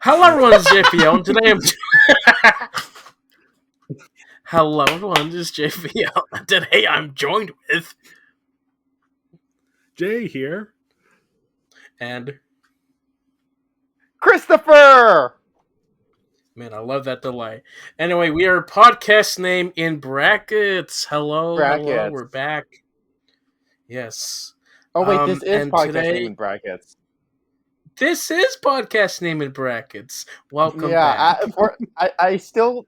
Hello, everyone. This is JPL, and today I'm. Hello, everyone. This is JPL, and today I'm joined with Jay here. and Christopher! man, I love that delay. Anyway, we are podcast name in brackets. Hello, Brackets. we're back. Yes. Oh, wait, this is and podcast today, name in brackets. This is podcast name in brackets. Welcome Yeah, back. I still,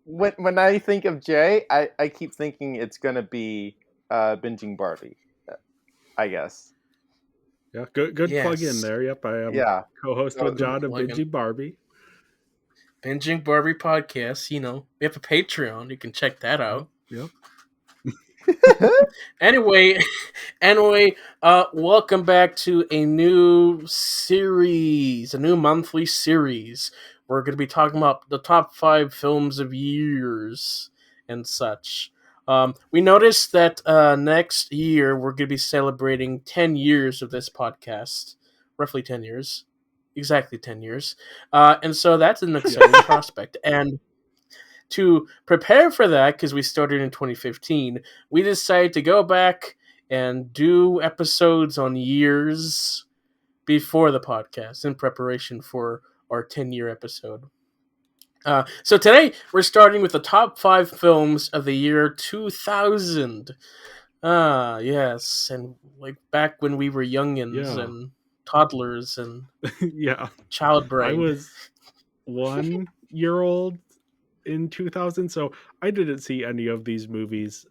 when I think of Jay, I keep thinking it's going to be Binging Barbie, I guess. Yeah, good plug in Yes. there. Yep, I am Yeah. co-host with John of Plug in. Binging Barbie. Binging Barbie podcast. You know, we have a Patreon. You can check that out. Yep. Anyway, welcome back to a new series, a new monthly series. We're going to be talking about the top 5 films of years and such. We noticed that next year we're going to be celebrating 10 years of this podcast, roughly 10 years, exactly 10 years, and so that's an exciting prospect. And to prepare for that, because we started in 2015, we decided to go back and do episodes on years before the podcast in preparation for our 10-year episode. So today we're starting with the top 5 films of the year 2000. Yes, and like back when we were youngins and toddlers and yeah, child brain. I was 1 year old in 2000, so I didn't see any of these movies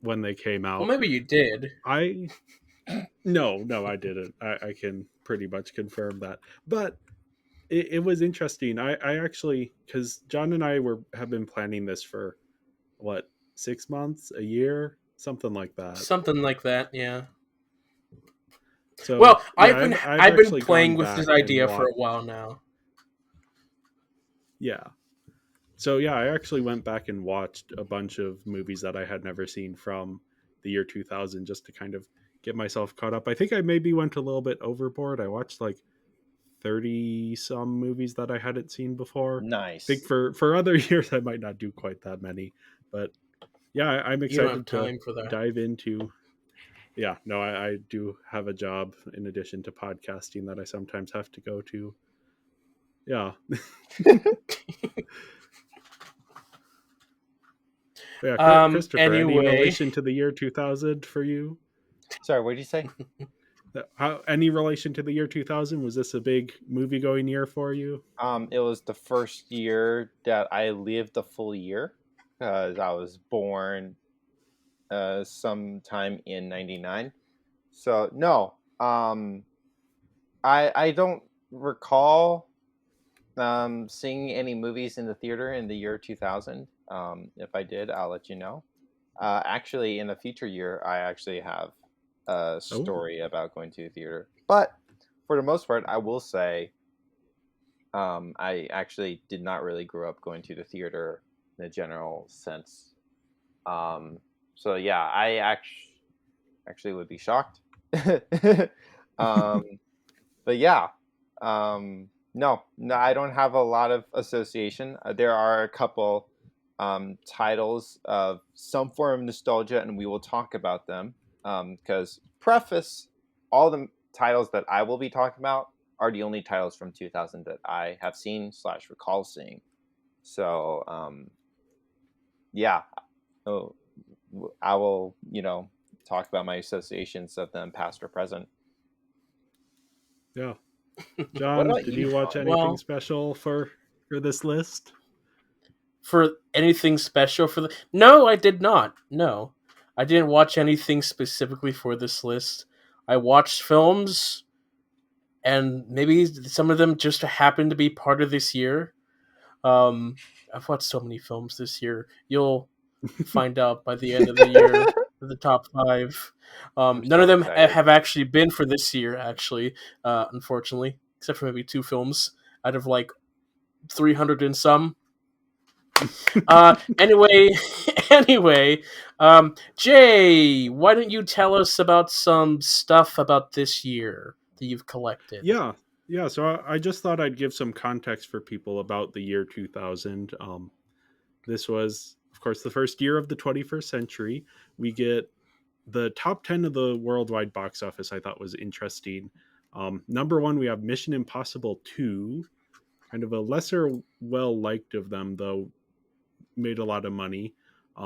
when they came out. Well, maybe you did. No, I didn't. I can pretty much confirm that. But it was interesting. I actually, because John and I have been planning this for 6 months, a year, something like that. Something like that, yeah. So, well, yeah, I've been playing with this idea for a while now. Yeah. So yeah, I actually went back and watched a bunch of movies that I had never seen from the year 2000 just to kind of get myself caught up. I think I maybe went a little bit overboard. I watched 30 some movies that I hadn't seen before. Nice. I think for other years I might not do quite that many, but yeah, I'm excited to dive into. Yeah, no, I do have a job in addition to podcasting that I sometimes have to go to. Yeah. Yeah, Christopher, anyway. Any relation to the year 2000 for you? Sorry, what did you say? Any relation to the year 2000? Was this a big movie-going year for you? It was the first year that I lived a full year, because I was born sometime in 99. So, no, I don't recall seeing any movies in the theater in the year 2000. If I did, I'll let you know. Actually, in a future year, I actually have a story about going to the theater. But for the most part, I will say I actually did not really grow up going to the theater in a general sense. So yeah, I actually would be shocked. But yeah, no, I don't have a lot of association. There are a couple titles of some form of nostalgia, and we will talk about them. Because preface, all the titles that I will be talking about are the only titles from 2000 that I have seen / recall seeing. So yeah, I will talk about my associations of them, past or present. Yeah. John, did you watch anything special for this list? For anything special for the... No, I did not. No. I didn't watch anything specifically for this list. I watched films, and maybe some of them just happened to be part of this year. I've watched so many films this year. You'll find out by the end of the year the top 5. None of them have actually been for this year, actually, unfortunately, except for maybe 2 films out of 300 and some. Anyway, Jay, why don't you tell us about some stuff about this year that you've collected? Yeah. Yeah, so I just thought I'd give some context for people about the year 2000. This was, of course, the first year of the 21st century. We get the top 10 of the worldwide box office. I thought was interesting. Number one, we have Mission Impossible 2, kind of a lesser well liked of them, though made a lot of money.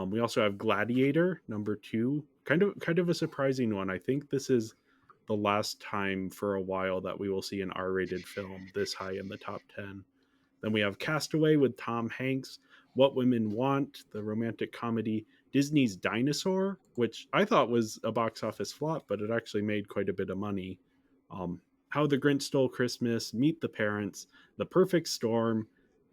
We also have Gladiator, number two, kind of a surprising one. I think this is the last time for a while that we will see an R-rated film this high in the top 10. Then we have Castaway with Tom Hanks, What Women Want, the romantic comedy, Disney's Dinosaur, which I thought was a box office flop, but it actually made quite a bit of money. How the Grinch Stole Christmas, Meet the Parents, The Perfect Storm,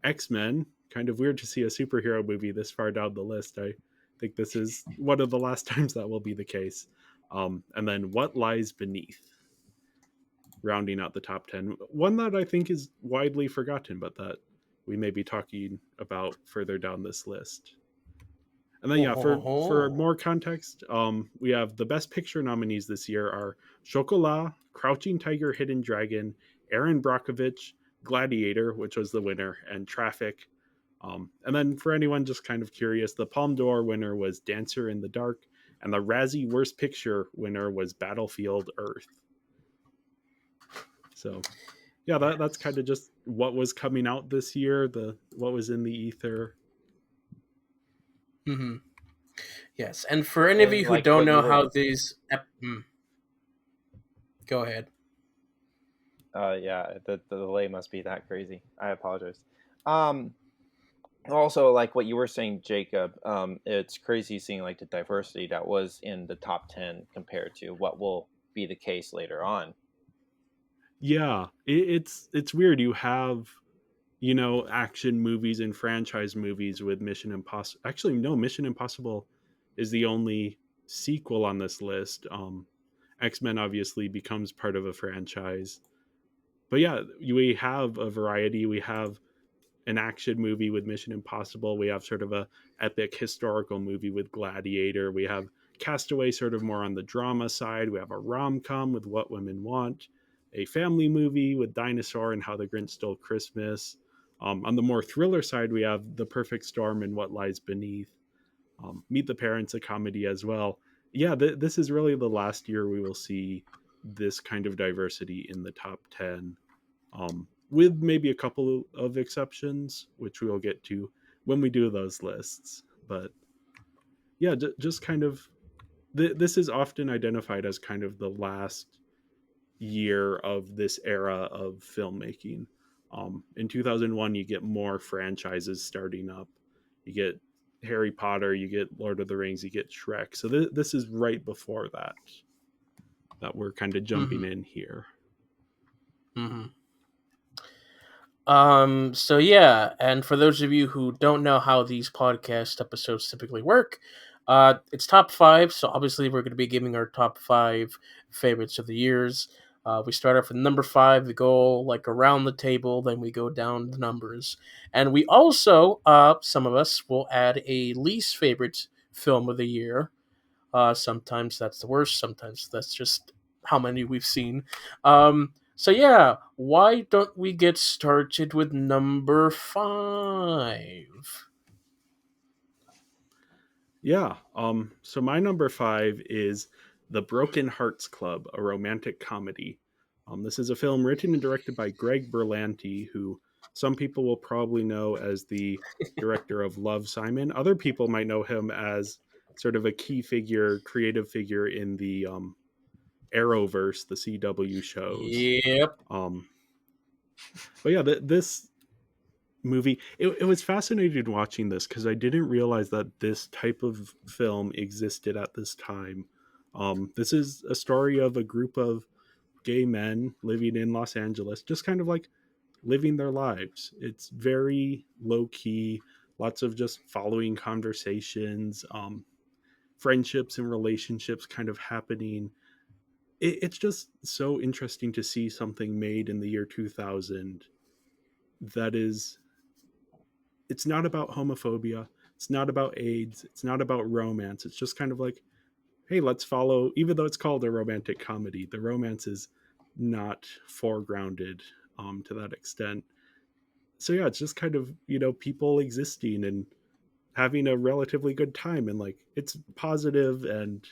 X-Men. Kind of weird to see a superhero movie this far down the list. I think this is one of the last times that will be the case. And then What Lies Beneath, rounding out the top 10. One that I think is widely forgotten, but that we may be talking about further down this list. And then, yeah, for more context, we have the Best Picture nominees this year are Chocolat, Crouching Tiger, Hidden Dragon, Aaron Brockovich, Gladiator, which was the winner, and Traffic. And then for anyone just kind of curious, the Palme d'Or winner was Dancer in the Dark, and the Razzie Worst Picture winner was Battlefield Earth. So, yeah, that's kind of just what was coming out this year, what was in the ether. Mm-hmm. Yes, and for any of you who don't know how these... Go ahead. Yeah, the delay must be that crazy. I apologize. Also, like what you were saying, Jacob, it's crazy seeing like the diversity that was in the top 10 compared to what will be the case later on. Yeah, it's weird. You have, action movies and franchise movies with Mission Impossible. Actually, no, Mission Impossible is the only sequel on this list. X-Men obviously becomes part of a franchise. But yeah, we have a variety. We have an action movie with Mission Impossible. We have sort of a epic historical movie with Gladiator. We have Castaway sort of more on the drama side. We have a rom-com with What Women Want, a family movie with Dinosaur and How the Grinch Stole Christmas. On the more thriller side, we have The Perfect Storm and What Lies Beneath. Meet the Parents, a comedy as well. Yeah, this is really the last year we will see this kind of diversity in the top 10. With maybe a couple of exceptions, which we'll get to when we do those lists. But yeah, just kind of, this is often identified as kind of the last year of this era of filmmaking. In 2001, you get more franchises starting up. You get Harry Potter, you get Lord of the Rings, you get Shrek. So this is right before that we're kind of jumping in here. Mm-hmm. So yeah, and for those of you who don't know how these podcast episodes typically work, it's top 5, so obviously we're going to be giving our top 5 favorites of the years. We start off with number 5, we go like around the table, then we go down the numbers. And we also, some of us will add a least favorite film of the year. Sometimes that's the worst, sometimes that's just how many we've seen. So yeah, why don't we get started with number 5? Yeah. So my number 5 is The Broken Hearts Club, a romantic comedy. This is a film written and directed by Greg Berlanti, who some people will probably know as the director of Love, Simon. Other people might know him as sort of a key figure, creative figure in the Arrowverse, the CW shows. Yep. But yeah, this movie, it was fascinating watching this because I didn't realize that this type of film existed at this time. This is a story of a group of gay men living in Los Angeles, just kind of like living their lives. It's very low key, lots of just following conversations, friendships and relationships kind of happening. It's just so interesting to see something made in the year 2000 that is, it's not about homophobia, it's not about AIDS, it's not about romance. It's just kind of like, hey, let's follow, even though it's called a romantic comedy, the romance is not foregrounded to that extent. So yeah, it's just kind of, people existing and having a relatively good time, and like it's positive, and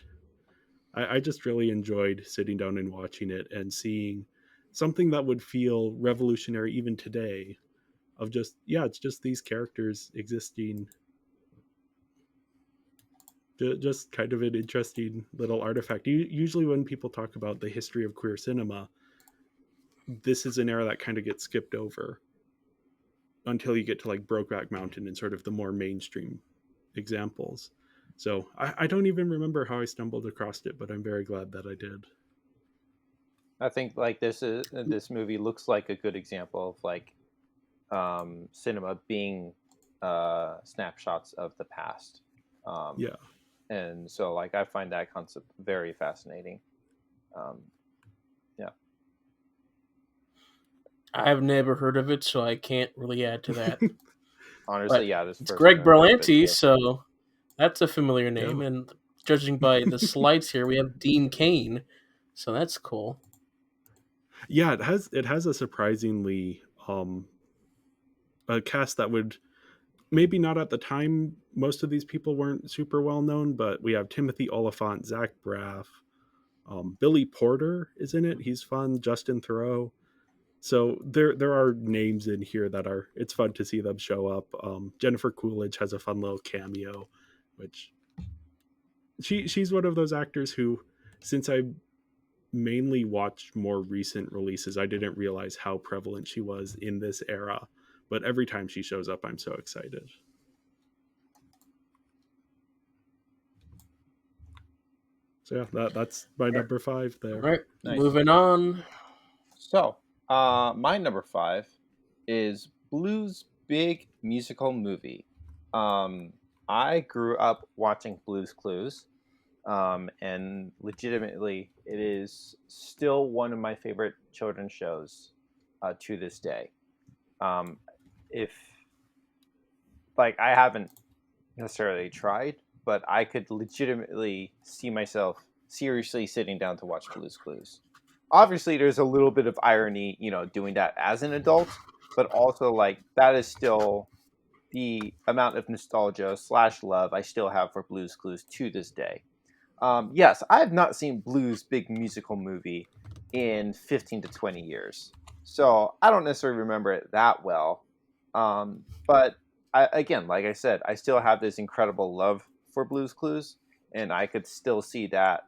I just really enjoyed sitting down and watching it and seeing something that would feel revolutionary even today, of just, yeah, it's just these characters existing. Just kind of an interesting little artifact. Usually when people talk about the history of queer cinema, this is an era that kind of gets skipped over until you get to like Brokeback Mountain and sort of the more mainstream examples. So I don't even remember how I stumbled across it, but I'm very glad that I did. I think like this movie looks like a good example of like cinema being snapshots of the past. Yeah. And so like I find that concept very fascinating. Um, yeah. I've never heard of it, so I can't really add to that. Honestly, But yeah, this it's first Greg one I've heard of it Berlanti, too. so that's a familiar name. Yeah. And judging by the slides here, we have Dean Cain, so that's cool. Yeah, it has a surprisingly a cast that would maybe not at the time, most of these people weren't super well known, but we have Timothy Oliphant, Zach Braff, Billy Porter is in it. He's fun. Justin Theroux. So there are names in here that are, it's fun to see them show up. Jennifer Coolidge has a fun little cameo, which she's one of those actors who, since I mainly watched more recent releases, I didn't realize how prevalent she was in this era. But every time she shows up, I'm so excited. So yeah, that's my number 5 All there. right, Nice. moving on. So, my number 5 is Blue's Big Musical Movie. I grew up watching Blue's Clues, and legitimately, it is still one of my favorite children's shows to this day. Um, if like I haven't necessarily tried, but I could legitimately see myself seriously sitting down to watch Blue's Clues. Obviously, there's a little bit of irony, doing that as an adult, but also like that is still the amount of nostalgia slash love I still have for Blue's Clues to this day. Yes, I have not seen Blue's Big Musical Movie in 15 to 20 years. So I don't necessarily remember it that well. But again, like I said, I still have this incredible love for Blue's Clues, and I could still see that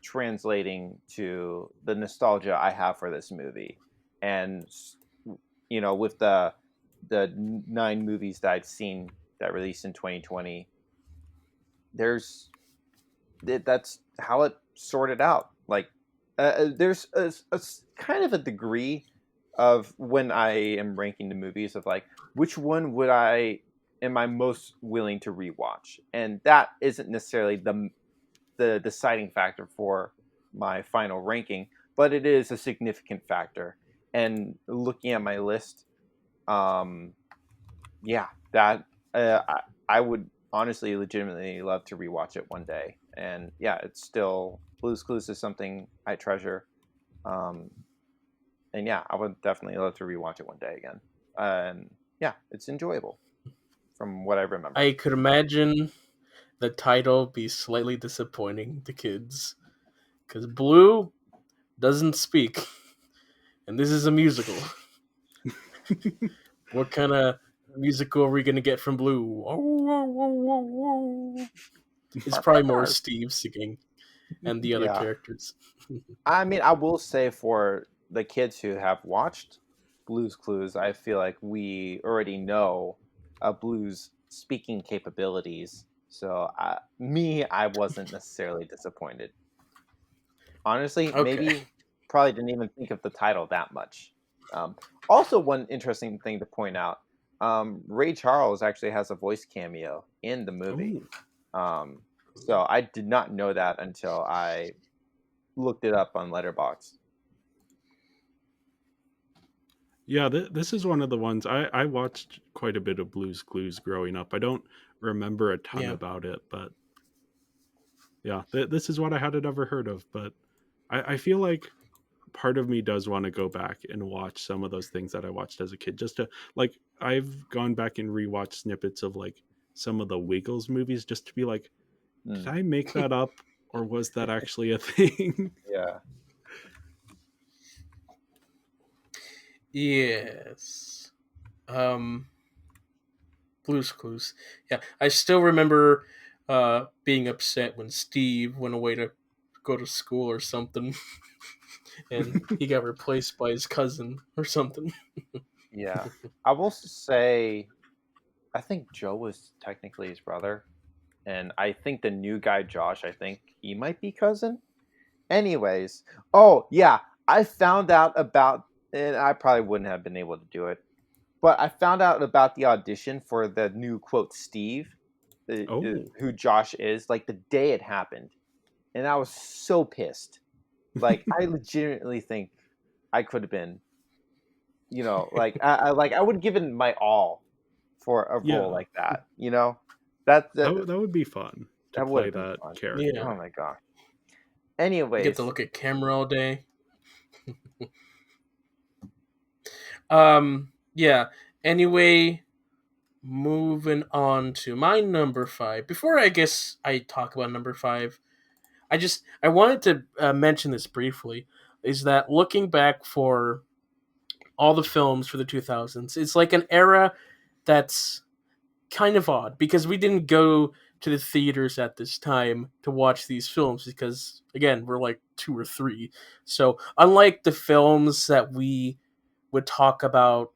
translating to the nostalgia I have for this movie. And, with the 9 movies that I've seen that released in 2020, there's that's how it sorted out. Like, there's a kind of a degree of when I am ranking the movies of like which one would I am I most willing to rewatch, and that isn't necessarily the deciding factor for my final ranking, but it is a significant factor. And looking at my list, um, yeah, that I would honestly, legitimately love to rewatch it one day. And yeah, it's still Blue's Clues is something I treasure. Um, and yeah, I would definitely love to rewatch it one day again. And yeah, it's enjoyable from what I remember. I could imagine the title be slightly disappointing to kids because Blue doesn't speak, and this is a musical. What kind of musical are we gonna get from Blue? It's probably more Steve singing and the other Yeah. characters. I mean, I will say for the kids who have watched Blue's Clues, I feel like we already know Blue's speaking capabilities. So, I wasn't necessarily disappointed. Honestly, Okay. maybe probably didn't even think of the title that much. Also, one interesting thing to point out: Ray Charles actually has a voice cameo in the movie. Oh, So I did not know that until I looked it up on Letterboxd. yeah, this is one of the ones I watched quite a bit of Blue's Clues growing up. I don't remember a ton Yeah. about it, but yeah, this is what I hadn't ever heard of. But I feel like part of me does want to go back and watch some of those things that I watched as a kid. Just to like, I've gone back and rewatched snippets of like some of the Wiggles movies just to be like, did I make that up or was that actually a thing? Yeah. Yes. Blue's Clues. Yeah, I still remember being upset when Steve went away to go to school or something, and he got replaced by his cousin or something. Yeah. I will say, I think Joe was technically his brother. And I think the new guy, Josh, I think he might be cousin. Anyways, oh, yeah. I found out about, and I probably wouldn't have been able to do it, but I found out about the audition for the new quote Steve, Oh. who Josh is, like the day it happened. And I was so pissed. Like, I legitimately think I could have been, I would have given my all for a role Yeah. like that. That that, That would be fun to that would play have been that fun. Yeah, Oh character. my gosh. you get to Anyways, look at camera all day. Yeah. Anyway, moving on to my number 5. Before I guess I talk about number 5, I wanted to mention this briefly. Is that looking back for all the films for the 2000s, it's like an era that's kind of odd because we didn't go to the theaters at this time to watch these films because again we're like 2 or 3. So unlike the films that we would talk about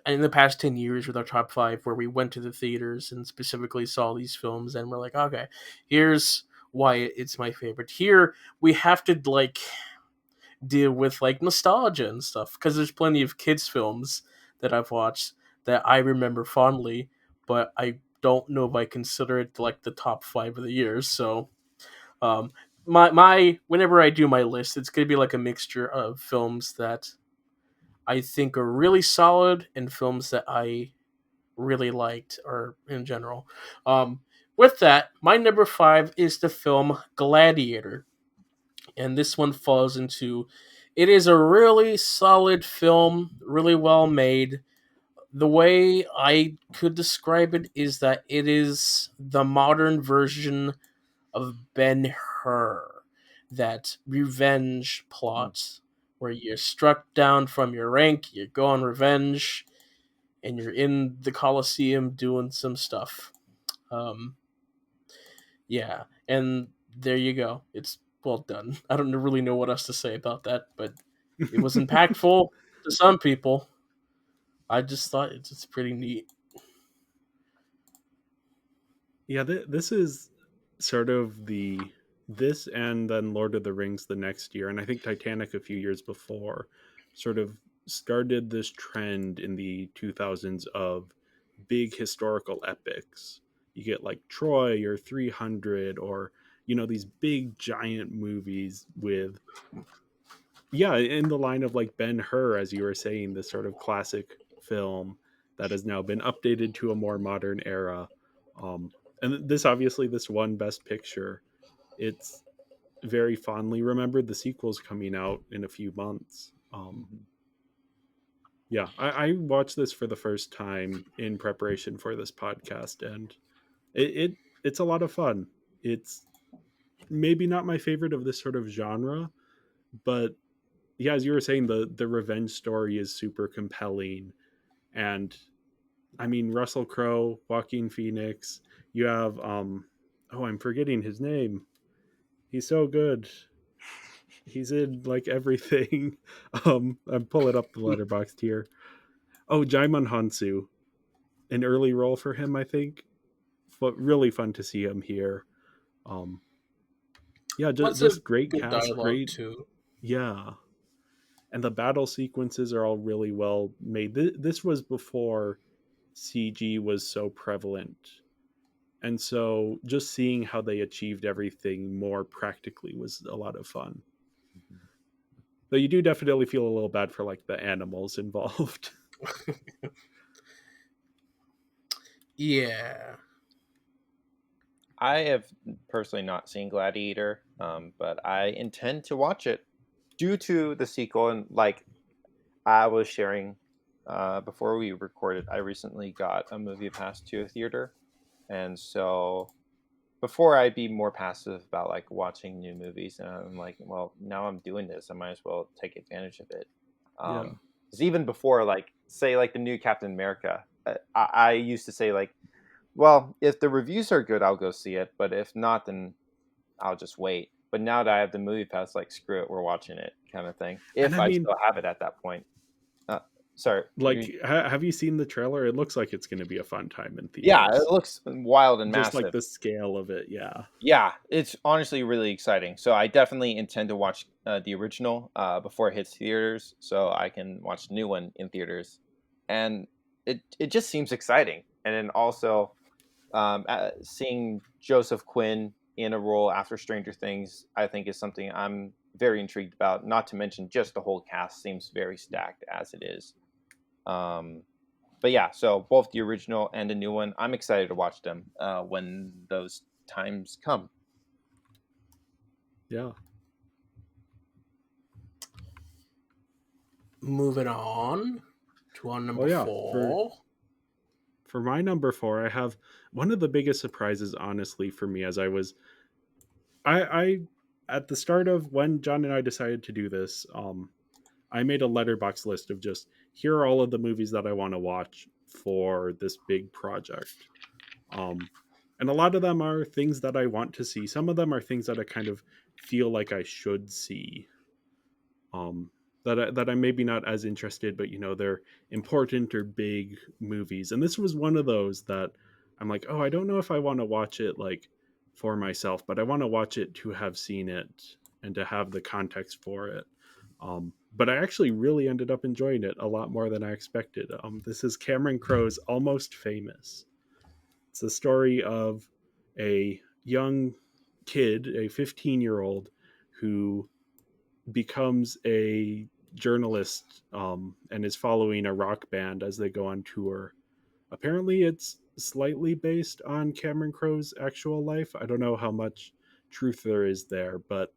in the past 10 years with our top 5 where we went to the theaters and specifically saw these films and we're like, okay, here's why it's my favorite. Here we have to like deal with like nostalgia and stuff because there's plenty of kids films that I've watched that I remember fondly, but I don't know if I consider it like the top 5 of the year. So um my whenever I do my list, it's gonna be like a mixture of films that I think are really solid and films that I really liked or in general. With that, my number 5 is the film Gladiator, and this one falls into. It is a really solid film, really well made. The way I could describe it is that it is the modern version of Ben Hur, that revenge mm, plot where you're struck down from your rank, you go on revenge, and you're in the Colosseum doing some stuff. Um, yeah, and there you go. It's well done. I don't really know what else to say about that, but it was impactful to some people. I just thought it's pretty neat. Yeah, this is sort of this and then Lord of the Rings the next year, and I think Titanic a few years before, sort of started this trend in the 2000s of big historical epics. You get like Troy or 300 or these big giant movies with in the line of like Ben Hur, as you were saying, this sort of classic film that has now been updated to a more modern era. Um, and this obviously this won Best Picture. It's very fondly remembered. The sequel's coming out in a few months. mhm. Yeah, I watched this for the first time in preparation for this podcast, and it's a lot of fun. It's maybe not my favorite of this sort of genre, but yeah, as you were saying, the revenge story is super compelling, and I mean Russell Crowe, Joaquin Phoenix. You have oh, I'm forgetting his name. He's so good. He's in like everything. I'm pulling up the letterboxd here. Oh, Jaimon Hansu, an early role for him, I think. But really fun to see him here. Um, yeah, Lots of just great good cast, dialogue great. too. Yeah, and the battle sequences are all really well made. This was before CG was so prevalent. And so just seeing how they achieved everything more practically was a lot of fun. Though you do definitely feel a little bad for like the animals involved. Yeah. I have personally not seen Gladiator, but I intend to watch it. due to the sequel, and like I was sharing before we recorded, I recently got a movie pass to a theater, and so before I'd be more passive about like watching new movies, and I'm like, well, now I'm doing this, I might as well take advantage of it. Yeah. 'Cause even before, like, say, like the new Captain America, I used to say like, well, if the reviews are good, I'll go see it, but if not, then I'll just wait. But now that I have the movie pass, like, screw it, we're watching it, kind of thing. And If I I mean, still have it at that point. Uh, sorry, like, have you seen the trailer? It looks like it's going to be a fun time in yeah, it theaters. looks wild and Just like massive. the scale of it, yeah. Yeah, it's honestly really exciting. So I definitely intend to watch the original before it hits theaters, so I can watch the new one in theaters, and it just seems exciting. And then also seeing Joseph Quinn in a role after Stranger Things, I think is something I'm very intrigued about. Not to mention, just the whole cast seems very stacked as it is. Um, but yeah, so both the original and the new one, I'm excited to watch them when those times come. Yeah. Moving on to our number Well, yeah, four. for my number 4, I have one of the biggest surprises, honestly, for me. As I at the start of when John and I decided to do this, I made a letterbox list of just, here are all of the movies that I want to watch for this big project. Um, and a lot of them are things that I want to see. Some of them are things that I kind of feel like I should see. Um, that I'm maybe not as interested, but they're important or big movies. And this was one of those that I'm like, oh, I don't know if I want to watch it like for myself, but I want to watch it to have seen it and to have the context for it. But I actually really ended up enjoying it a lot more than I expected. This is Cameron Crowe's Almost Famous. It's the story of a young kid, a 15-year-old, who becomes a journalist, and is following a rock band as they go on tour. Apparently, it's slightly based on Cameron Crowe's actual life. I don't know how much truth there is there, but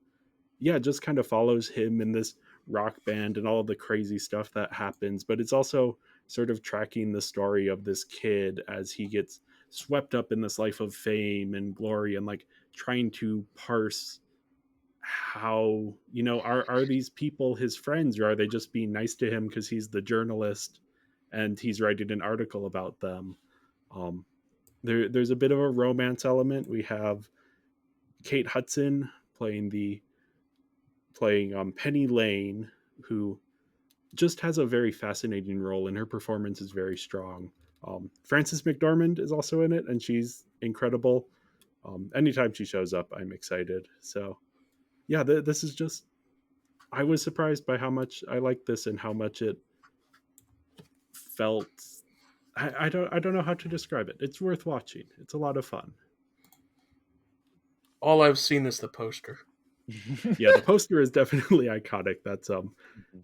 yeah, it just kind of follows him in this rock band and all of the crazy stuff that happens. But it's also sort of tracking the story of this kid as he gets swept up in this life of fame and glory, and like trying to parse how, are these people his friends, or are they just being nice to him because he's the journalist and he's writing an article about them. um there's a bit of a romance element. We have Kate Hudson playing Penny Lane, who just has a very fascinating role, and her performance is very strong. Frances McDormand is also in it, and she's incredible. Anytime she shows up, I'm excited. So yeah, this is just, I was surprised by how much I liked this and how much it felt. I don't know how to describe it. It's worth watching. It's a lot of fun. All I've seen is the poster. Yeah, the poster is definitely iconic. That's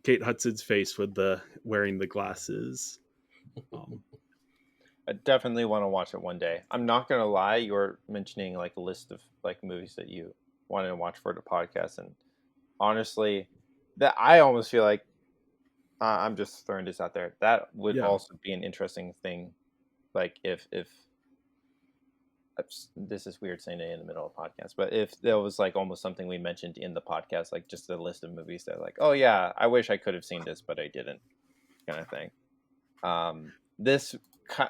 Kate Hudson's face with the wearing the glasses. I definitely want to watch it one day. I'm not gonna lie, you were mentioning like a list of like movies that you wanted to watch for the podcast, and honestly, that I almost feel like I'm just throwing this out there. That would Yeah, also be an interesting thing. Like if this is weird saying it in the middle of a podcast, but if there was like almost something we mentioned in the podcast, like just a list of movies that like, oh yeah, I wish I could have seen this, but I didn't, kind of thing. This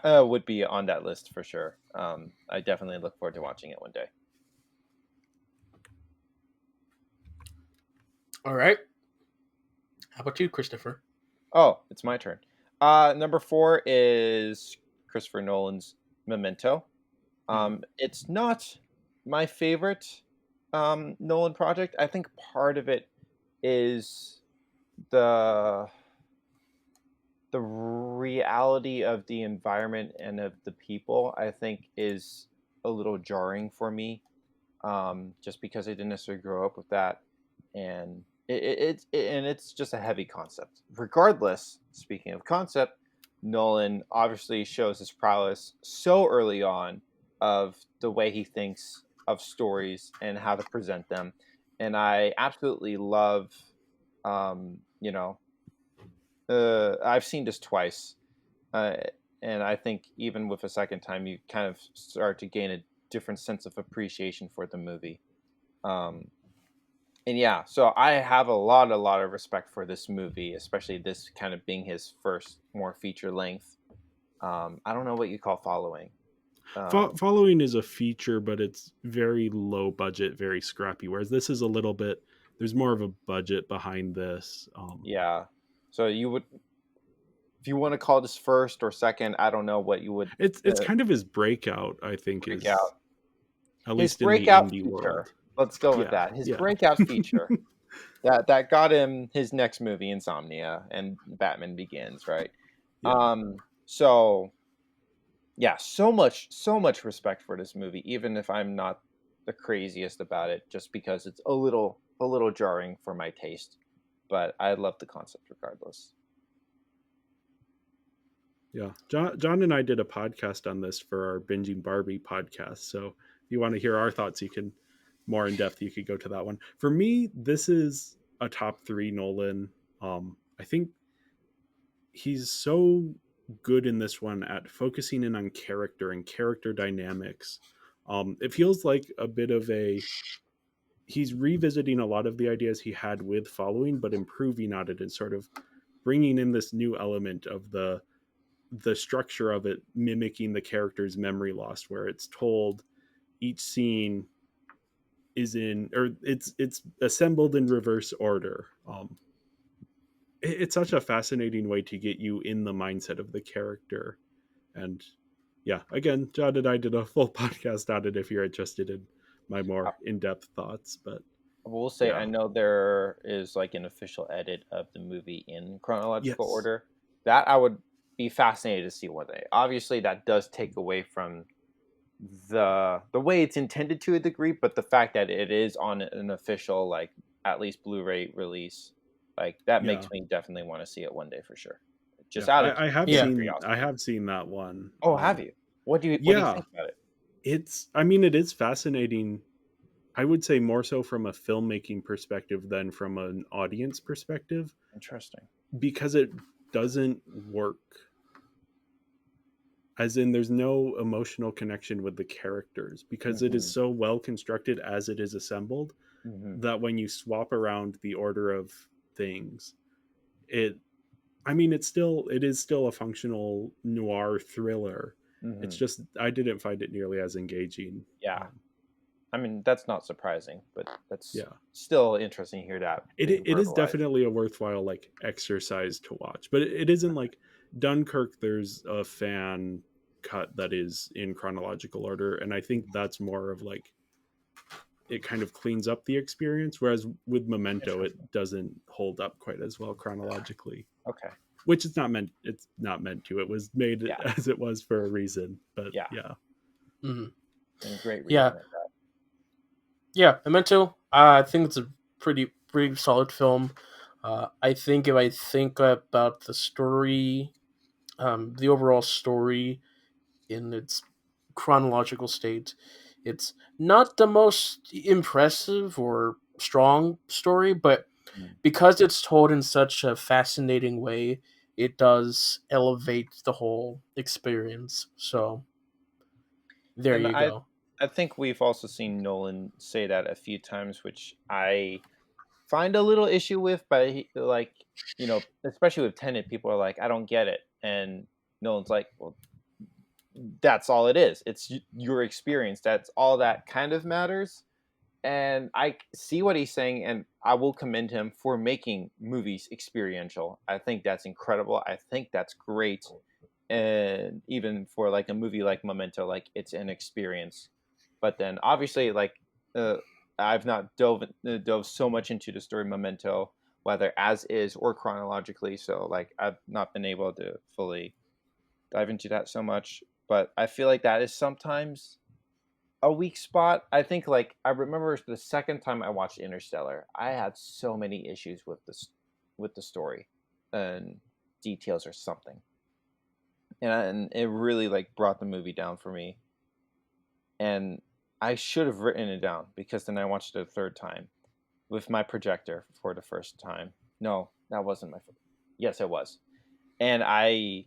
would be on that list for sure. I definitely look forward to watching it one day. All right. How about you, Christopher? Oh, it's my turn. Number 4 is Christopher Nolan's Memento. It's not my favorite Nolan project. I think part of it is the the reality of the environment and of the people. I think is a little jarring for me, just because I didn't necessarily grow up with that, and it's just a heavy concept. Regardless, speaking of concept, Nolan obviously shows his prowess so early on of the way he thinks of stories and how to present them, and I absolutely love You know, I've seen this twice, uh, and I think even with a second time, you kind of start to gain a different sense of appreciation for the movie. Um, and yeah, so I have a lot of respect for this movie, especially this kind of being his first more feature length. I don't know what you call following. Following is a feature, but it's very low budget, very scrappy. Whereas this is a little bit. There's more of a budget behind this. Yeah, so you would, if you want to call this first or second, I don't know what you would It's kind of his breakout. I think break is out. at His least in the breakout indie feature. world. Let's go with Yeah, that. His yeah, breakout feature that got him his next movie, Insomnia, and Batman Begins, right? yeah. So yeah, so much respect for this movie, even if I'm not the craziest about it, just because it's a little jarring for my taste. But I love the concept regardless. Yeah, John and I did a podcast on this for our Binging Barbie podcast. So if you want to hear our thoughts, you can more in depth. You could go to that one. For me, this is a top three Nolan. I think he's so good in this one at focusing in on character and character dynamics. It feels like a bit of a he's revisiting a lot of the ideas he had with following, but improving on it and sort of bringing in this new element of the structure of it mimicking the character's memory loss, where it's told each scene is in or it's assembled in reverse order. It's such a fascinating way to get you in the mindset of the character. And yeah, again, John and I did a full podcast on it if you're interested in my I more in-depth thoughts. But will say I yeah, know there is like an official edit of the movie in chronological yes, order. That I would be fascinated to see one day. Obviously, that does take away from the way it's intended to a degree, but the fact that it is on an official, like, at least Blu-ray release, like that yeah, makes me definitely want to see it one day for sure. Just yeah. out of Yeah. I curiosity. have seen that one. Oh, have you? What do you Yeah, think about it? it's. I mean, it is fascinating. I would say more so from a filmmaking perspective than from an audience perspective, Interesting. because it doesn't work. As in, there's no emotional connection with the characters because it is Mm-hmm. so well constructed as it is assembled Mm-hmm. that when you swap around the order of things, it I mean it is still a functional noir thriller. It's Mm-hmm. just I didn't find it nearly as engaging. Yeah. I mean, that's not surprising, but that's Yeah. still interesting to hear that being It is verbalized. definitely a worthwhile like exercise to watch, but it isn't like Dunkirk. There's a fan cut that is in chronological order, and I think that's more of like it kind of cleans up the experience, whereas with Memento it Interesting. doesn't hold up quite as well chronologically, Okay. which it's not meant to. It was made Yeah. as it was for a reason, but Yeah. yeah. Hmm. And great Yeah. reason at that. Yeah. Memento. I think it's a pretty solid film. I think if I think about the story, the overall story in its chronological state, it's not the most impressive or strong story, but Mm. because it's told in such a fascinating way, it does elevate the whole experience. So there And you go. I think we've also seen Nolan say that a few times, which I find a little issue with. But like, especially with Tenet, people are like, "I don't get it," and Nolan's like, "Well, that's all it is. It's your experience. That's all that kind of matters." And I see what he's saying, and I will commend him for making movies experiential. I think that's incredible. I think that's great, and even for like a movie like Memento, like it's an experience. But then obviously, like, uh, I've not dove so much into the story Memento, whether as is or chronologically. So like I've not been able to fully dive into that so much. But I feel like that is sometimes a weak spot. I think like I remember the second time I watched Interstellar, I had so many issues with with the story and details or something, and it really like brought the movie down for me. And I should have written it down because then I watched it a third time with my projector for the first time. No, that wasn't my first. Yes, it was. And I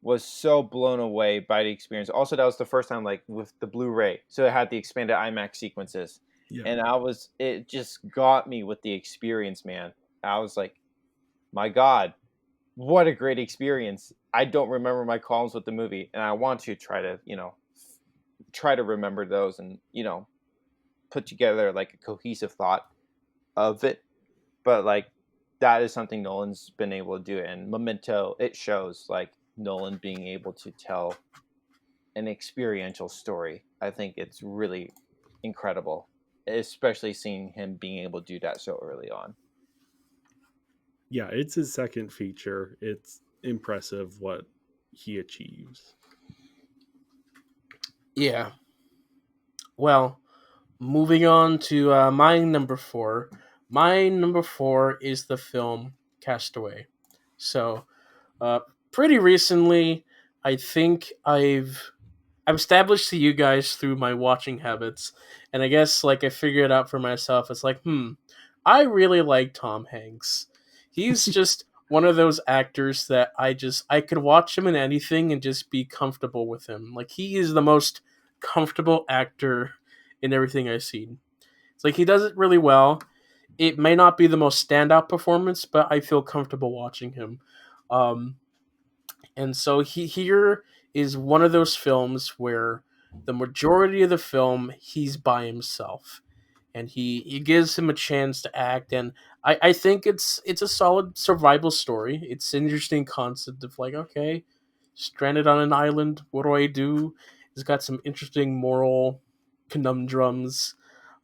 was so blown away by the experience. Also, that was the first time like with the Blu-ray, so it had the expanded IMAX sequences, Yeah. and it just got me with the experience, man. I was like, my God, what a great experience! I don't remember my qualms with the movie, and I want to try to try to remember those and put together like a cohesive thought of it. But like that is something Nolan's been able to do, and Memento, it shows like Nolan being able to tell an experiential story. I think it's really incredible, especially seeing him being able to do that so early on. Yeah, it's his second feature. It's impressive what he achieves. Yeah. Well, moving on to my number four. My number four is the film Castaway. So, uh, pretty recently, I think I've established to you guys through my watching habits, and I guess like I figured out for myself. It's like, I really like Tom Hanks. He's just one of those actors that I could watch him in anything and just be comfortable with him. Like he is the most comfortable actor in everything I've seen. It's like he does it really well. It may not be the most standout performance, but I feel comfortable watching him. Um, and so he here is one of those films where the majority of the film he's by himself, and he gives him a chance to act. And I think it's a solid survival story. It's an interesting concept of like, okay, stranded on an island, what do I do? It's got some interesting moral conundrums.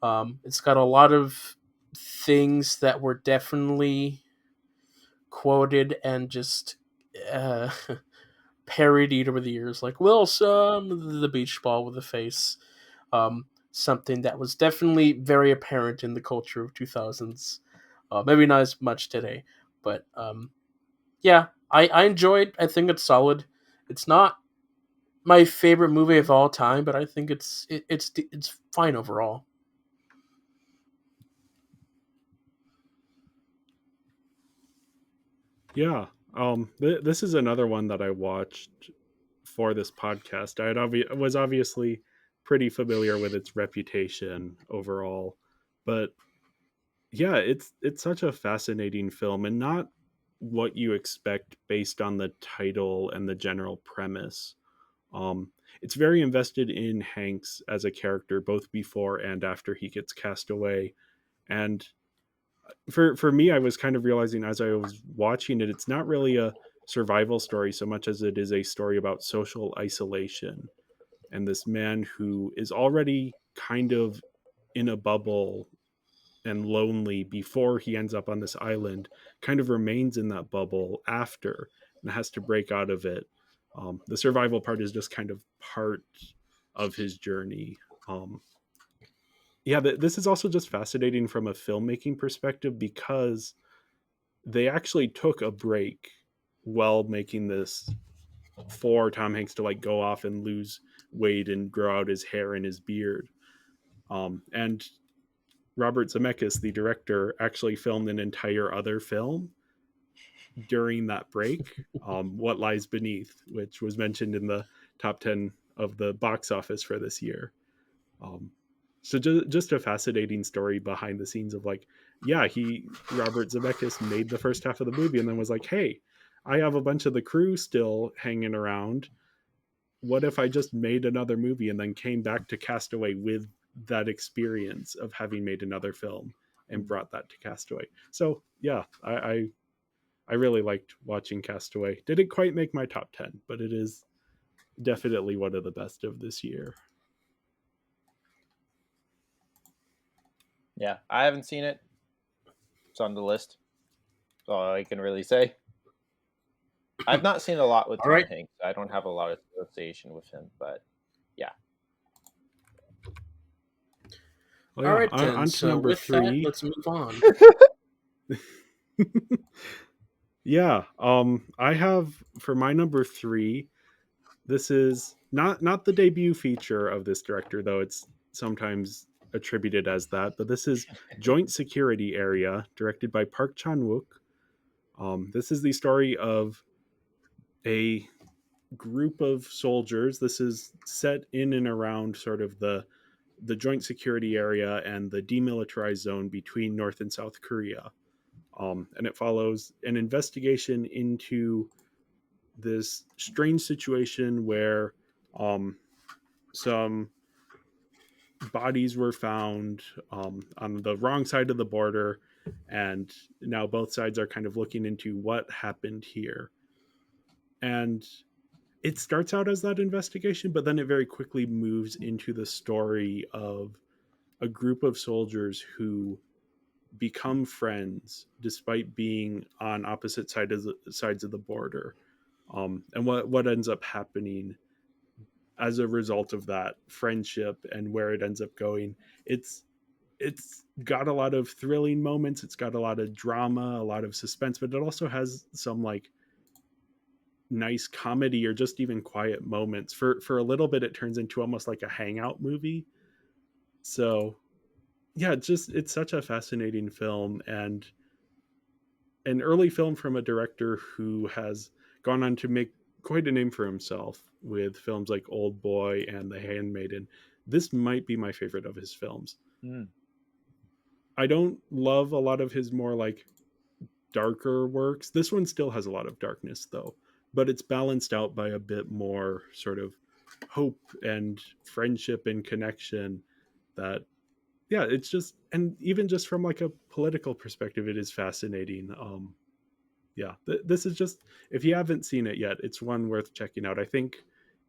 It's got a lot of things that were definitely quoted and just uh, parodied over the years, like Wilson, the beach ball with a face. Something that was definitely very apparent in the culture of 2000s. Maybe not as much today, but yeah, I enjoyed. I think it's solid. It's not my favorite movie of all time, but I think it's fine overall. Yeah. This is another one that I watched for this podcast. Was obviously pretty familiar with its reputation overall, but yeah, it's such a fascinating film, and not what you expect based on the title and the general premise. Um, it's very invested in Hanks as a character, both before and after he gets cast away. And for me, I was kind of realizing as I was watching it, it's not really a survival story so much as it is a story about social isolation, and this man who is already kind of in a bubble and lonely before he ends up on this island, kind of remains in that bubble after and has to break out of it. The survival part is just kind of part of his journey. Yeah, this is also just fascinating from a filmmaking perspective because they actually took a break while making this for Tom Hanks to like go off and lose weight and grow out his hair and his beard. And Robert Zemeckis, the director, actually filmed an entire other film during that break, What Lies Beneath, which was mentioned in the top 10 of the box office for this year. Um, so just a fascinating story behind the scenes of like, yeah, Robert Zemeckis made the first half of the movie and then was like, hey, I have a bunch of the crew still hanging around. What if I just made another movie and then came back to Castaway with that experience of having made another film and brought that to Castaway? So yeah, I really liked watching Castaway. Didn't quite make my top 10, but it is definitely one of the best of this year. Yeah, I haven't seen it. It's on the list. That's all I can really say. I've not seen a lot with All Tom right, Hanks. I don't have a lot of association with him, but yeah. Oh all yeah, right then. on to So number with that, three. let's move on. Yeah, I have for my number three. This is not the debut feature of this director, though it's sometimes attributed as that. But this is Joint Security Area, directed by Park Chan Wook. This is the story of a group of soldiers. This is set in and around sort of the joint security area and the demilitarized zone between North and South Korea. And it follows an investigation into this strange situation where some bodies were found on the wrong side of the border, and now both sides are kind of looking into what happened here. And it starts out as that investigation, but then it very quickly moves into the story of a group of soldiers who become friends despite being on opposite sides of the border, and what ends up happening as a result of that friendship and where it ends up going. It's got a lot of thrilling moments, it's got a lot of drama, a lot of suspense, but it also has some like nice comedy or just even quiet moments. For a little bit it turns into almost like a hangout movie. So yeah, it's such a fascinating film, and an early film from a director who has gone on to make quite a name for himself with films like Old Boy and The Handmaiden. This might be my favorite of his films. Mm. I don't love a lot of his more like darker works. This one still has a lot of darkness though, but it's balanced out by a bit more sort of hope and friendship and connection. That yeah, it's just, and even just from like a political perspective, it is fascinating. Yeah, this is just, if you haven't seen it yet, it's one worth checking out. I think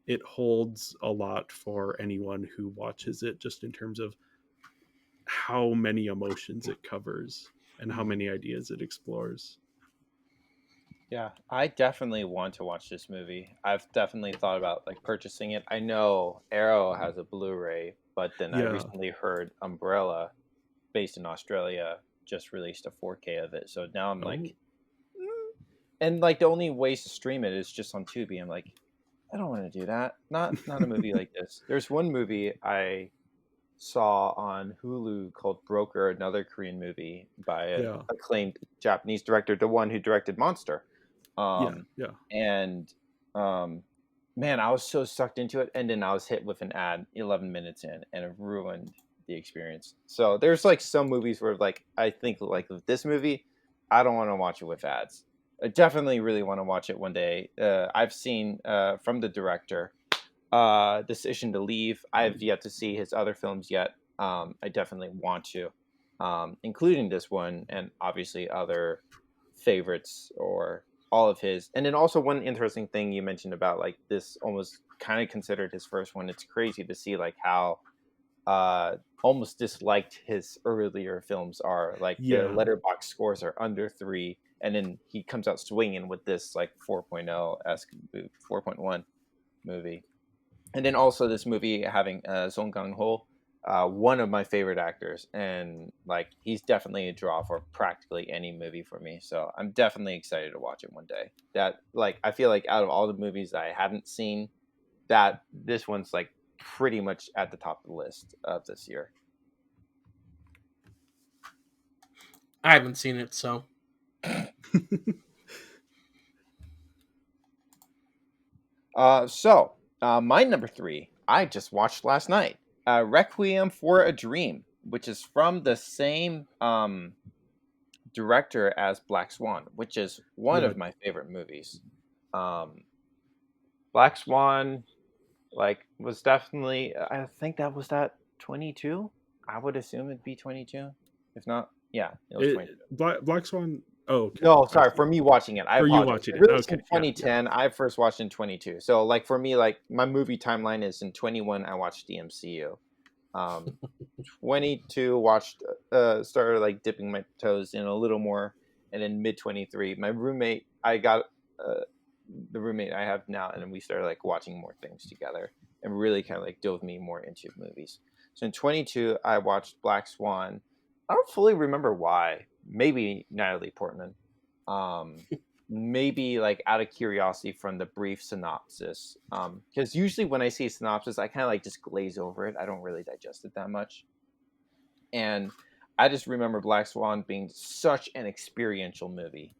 it holds a lot for anyone who watches it, just in terms of how many emotions it covers and how many ideas it explores. Yeah, I definitely want to watch this movie. I've definitely thought about like purchasing it. I know Arrow has a Blu-ray, but then I Yeah. recently heard Umbrella, based in Australia, just released a 4K of it. So now I'm Oh, like, and like the only ways to stream it is just on Tubi. I'm like, I don't want to do that. Not a movie like this. There's one movie I saw on Hulu called Broker, another Korean movie by an yeah. acclaimed Japanese director, the one who directed Monster. Yeah. Um, Yeah. and um, man, I was so sucked into it, and then I was hit with an ad 11 minutes in, and it ruined the experience. So there's like some movies where like I think like with this movie, I don't want to watch it with ads. I definitely really want to watch it one day. I've seen from the director Decision to Leave. I've yet to see his other films yet. I definitely want to, including this one and obviously other favorites or all of his. And then also one interesting thing you mentioned about like this almost kind of considered his first one. It's crazy to see like how almost disliked his earlier films are. Like the Yeah. letterbox scores are under 3, and then he comes out swinging with this like 4.0 esque 4.1 movie. And then also this movie having Song Kang Ho, one of my favorite actors, and like he's definitely a draw for practically any movie for me. So I'm definitely excited to watch it one day. That like I feel like out of all the movies that I haven't seen, that this one's like pretty much at the top of the list of this year. I haven't seen it, so My number 3, I just watched last night. Requiem for a Dream, which is from the same director as Black Swan, which is one Yeah. of my favorite movies. Um, Black Swan, like, was definitely. I think that was that 22. I would assume it'd be 22. If not, yeah, it was 22. Black Swan. Oh, okay. No, I sorry, see. for me watching it. I For you apologize. watching It it. released Okay. in Yeah. Yeah. 2010. I first watched in 22. So, like, for me, like, my movie timeline is in 21, I watched the MCU. 22 watched, started, like, dipping my toes in a little more. And in mid 23, my roommate, I got the roommate I have now, and then we started, like, watching more things together and really kind of, like, dove me more into movies. So in 22, I watched Black Swan. I don't fully remember why. Maybe Natalie Portman. Um, Maybe like out of curiosity from the brief synopsis. Because usually when I see a synopsis, I kind of like just glaze over it. I don't really digest it that much. And I just remember Black Swan being such an experiential movie.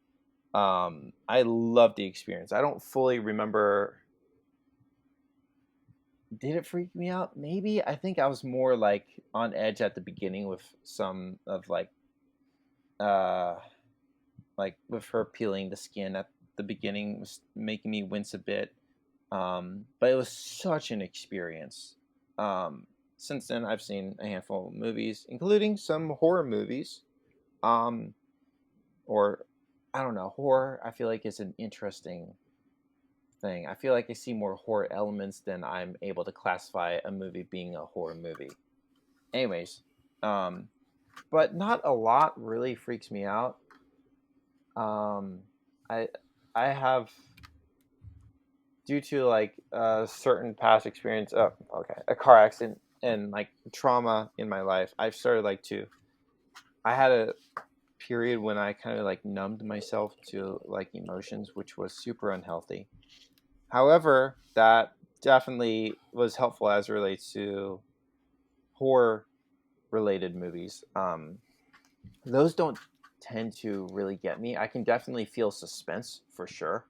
I love the experience. I don't fully remember. Did it freak me out? Maybe. I think I was more like on edge at the beginning with some of uh like with her peeling the skin at the beginning was making me wince a bit. But it was such an experience. Since then, I've seen a handful of movies, including some horror movies. Um, or I don't know, horror. I feel like is an interesting thing. I feel like I see more horror elements than I'm able to classify a movie being a horror movie. Anyways, um, but not a lot really freaks me out. Um, I I have due to like a certain past experience. Oh, okay, a car accident and like trauma in my life. I've started like to. I had a period when I kind of like numbed myself to like emotions, which was super unhealthy. However, that definitely was helpful as it relates to horror related movies. Those don't tend to really get me. I can definitely feel suspense for sure,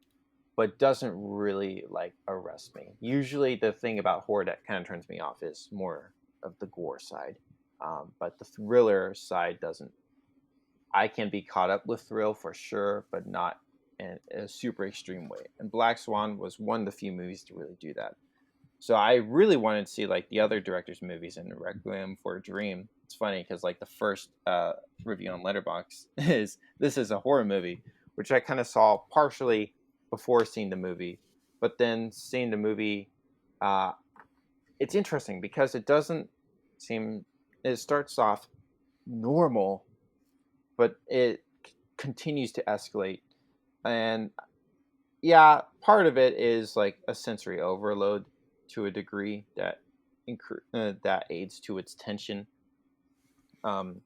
but doesn't really like arrest me. Usually, the thing about horror that kind of turns me off is more of the gore side, but the thriller side doesn't. I can be caught up with thrill for sure, but not in a super extreme way. And Black Swan was one of the few movies to really do that. So I really wanted to see like the other directors' movies in Requiem for a Dream. It's funny because like the first review on Letterboxd is this is a horror movie, which I kind of saw partially before seeing the movie, but then seeing the movie, uh, it's interesting because it doesn't seem it starts off normal, but it continues to escalate, and yeah, part of it is like a sensory overload to a degree that that aids to its tension. Um,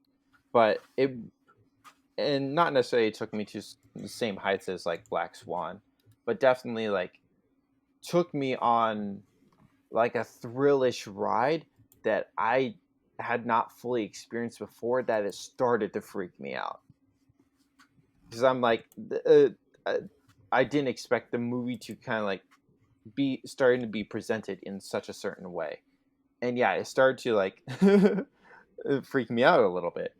but it and not necessarily took me to the same heights as like Black Swan, but definitely like took me on like a thrillish ride that I had not fully experienced before. That it started to freak me out because I'm like, I didn't expect the movie to kind of like be starting to be presented in such a certain way, and yeah, it started to like freak me out a little bit.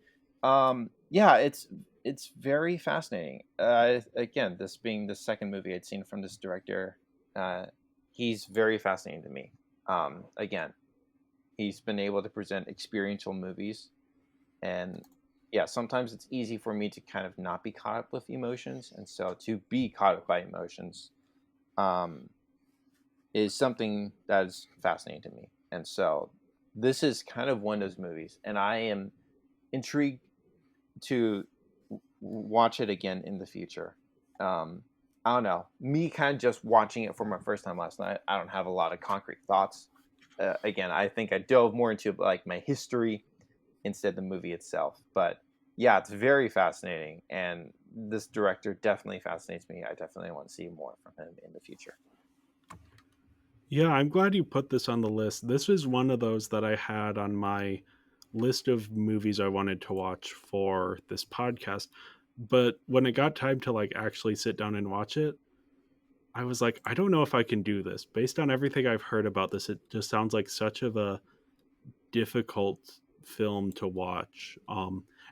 Yeah, it's very fascinating. Again, this being the second movie I'd seen from this director, uh, he's very fascinating to me. Again, he's been able to present experiential movies, and yeah, sometimes it's easy for me to kind of not be caught up with emotions, and so to be caught up by emotions, um, is something that is fascinating to me. And so this is kind of one of those movies, and I am intrigued to watch it again in the future. I don't know. Me kind of just watching it for my first time last night. I don't have a lot of concrete thoughts. Again, I think I dove more into like my history instead of the movie itself. But yeah, it's very fascinating, and this director definitely fascinates me. I definitely want to see more from him in the future. Yeah, I'm glad you put this on the list. This was one of those that I had on my list of movies I wanted to watch for this podcast. But when it got time to like actually sit down and watch it, I was like, I don't know if I can do this. Based on everything I've heard about this, it just sounds like such of a difficult film to watch.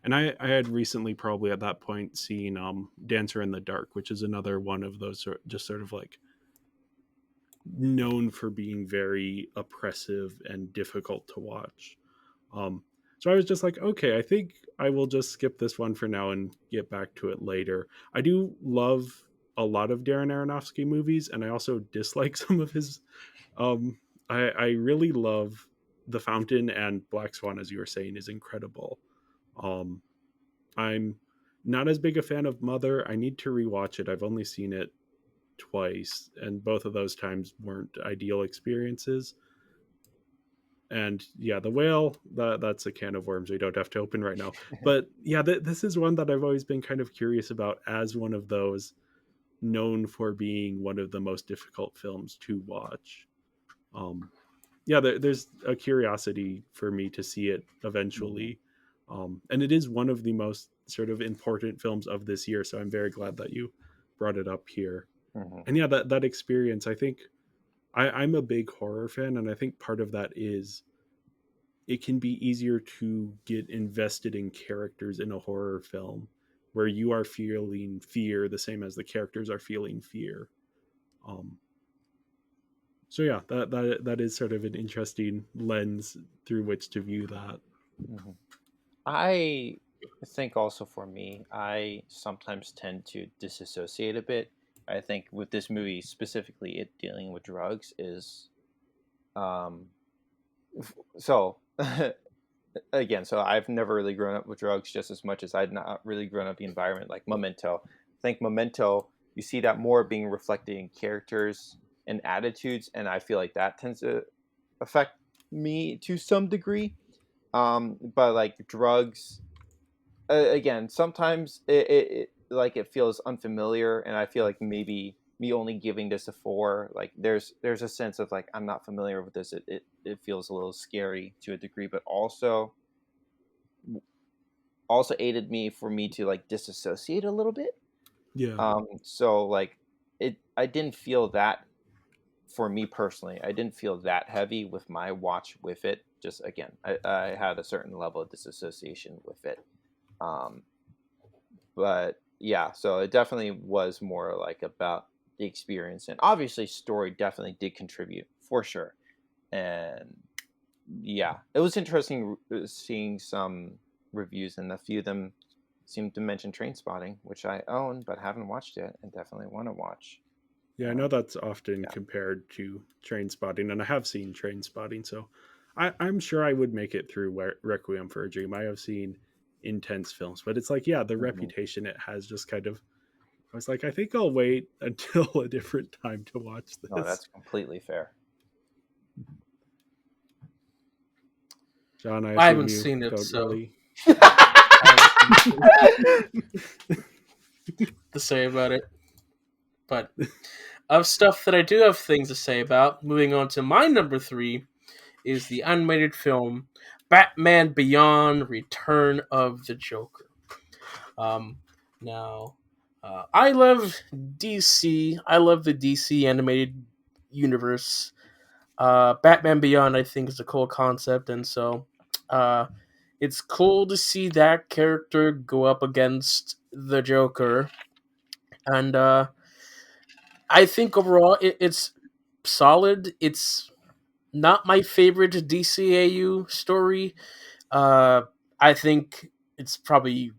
And I had recently probably at that point seen Dancer in the Dark, which is another one of those just sort of like known for being very oppressive and difficult to watch. Um, so I was just like, okay, I think I will just skip this one for now and get back to it later. I do love a lot of Darren Aronofsky movies, and I also dislike some of his. Um, I really love The Fountain, and Black Swan, as you were saying, is incredible. Um, I'm not as big a fan of Mother. I need to rewatch it. I've only seen it twice, and both of those times weren't ideal experiences. And yeah, The Whale, that's a can of worms we don't have to open right now. But yeah, this is one that I've always been kind of curious about as one of those known for being one of the most difficult films to watch. Um, yeah, there's a curiosity for me to see it eventually. And it is one of the most sort of important films of this year. So I'm very glad that you brought it up here. Hmm. And yeah, that experience, I think I'm a big horror fan, and I think part of that is it can be easier to get invested in characters in a horror film where you are feeling fear the same as the characters are feeling fear. Um, so yeah, that is sort of an interesting lens through which to view that. Hmm. I think also for me, I sometimes tend to disassociate a bit. I think with this movie specifically, it dealing with drugs is um, so again. So I've never really grown up with drugs just as much as I'd not really grown up in the environment like Memento. I think Memento, you see that more being reflected in characters and attitudes, and I feel like that tends to affect me to some degree. But like drugs, again, sometimes it like it feels unfamiliar, and I feel like maybe me only giving this a 4, like there's a sense of like I'm not familiar with this. It feels a little scary to a degree, but also aided me for me to like disassociate a little bit. Yeah. So like I didn't feel that for me personally. I didn't feel that heavy with my watch with it. Just again, I had a certain level of disassociation with it. Um, but yeah, so it definitely was more like about the experience, and obviously story definitely did contribute for sure. And yeah, it was interesting seeing some reviews, and a few of them seemed to mention Train Spotting, which I own but haven't watched yet, and definitely want to watch. Yeah, I know Um, that's often yeah. compared to Train Spotting, and I have seen Train Spotting, so I'm sure I would make it through Requiem for a Dream. I have seen intense films, but it's like, yeah, the Mhm. reputation it has just kind of. I was like, I think I'll wait until a different time to watch No, this. that's completely fair. John, I I assume haven't you seen it, don't so really. I have nothing to say about it. But of stuff that I do have things to say about, moving on to my number 3 is the animated film Batman Beyond: Return of the Joker. Um, now, I love DC. I love the DC animated universe. Batman Beyond, I think, is a cool concept, and so it's cool to see that character go up against the Joker. And I think overall it's solid. It's not my favorite DCAU story. Uh, I think it's probably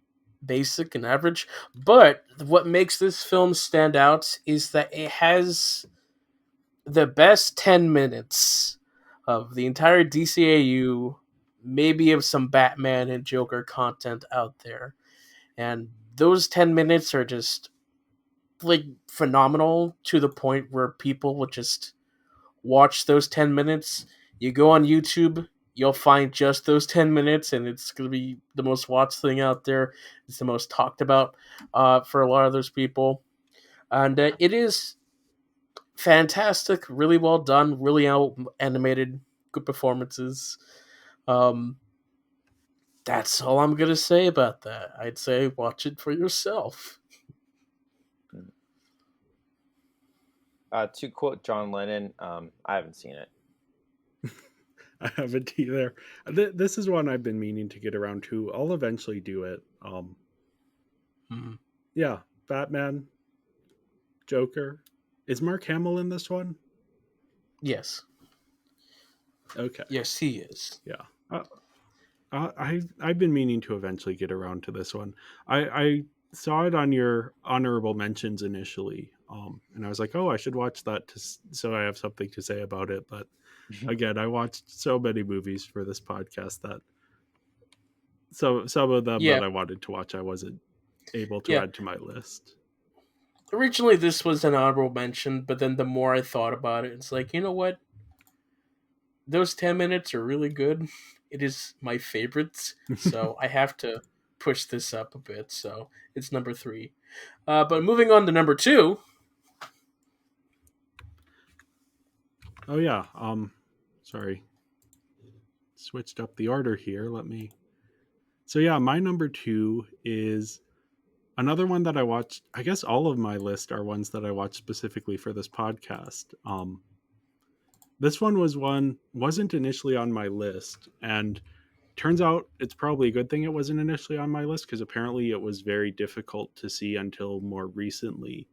basic and average. But what makes this film stand out is that it has the best 10 minutes of the entire DCAU, maybe of some Batman and Joker content out there. And those 10 minutes are just like phenomenal to the point where people would just watch those 10 minutes. You go on YouTube, you'll find just those 10 minutes, and it's going to be the most watched thing out there. It's the most talked about for a lot of those people. And it is fantastic, really well done, really animated, good performances. Um, that's all I'm going to say about that. I'd say watch it for yourself. To quote John Lennon, I haven't seen it. I haven't either. This is one I've been meaning to get around to. I'll eventually do it. Mhm. Yeah, Batman, Joker. Is Mark Hamill in this one? Yes. Okay. Yes, he is. Yeah. I've been meaning to eventually get around to this one. I saw it on your honorable mentions initially, and I was like, oh, I should watch that so I have something to say about it. But again, I watched so many movies for this podcast that some of them Yeah, that I wanted to watch, I wasn't able to yeah. add to my list. Originally, this was an honorable mention, but then the more I thought about it, it's like, you know what? Those 10 minutes are really good. It is my favorite, so I have to push this up a bit. So it's number 3. But moving on to number 2. Oh yeah. Sorry, switched up the order here. Let me. So yeah, my number 2 is Another one that I watched, I guess all of my list are ones that I watched specifically for this podcast. This wasn't initially on my list, and turns out it's probably a good thing it wasn't initially on my list because apparently it was very difficult to see until more recently.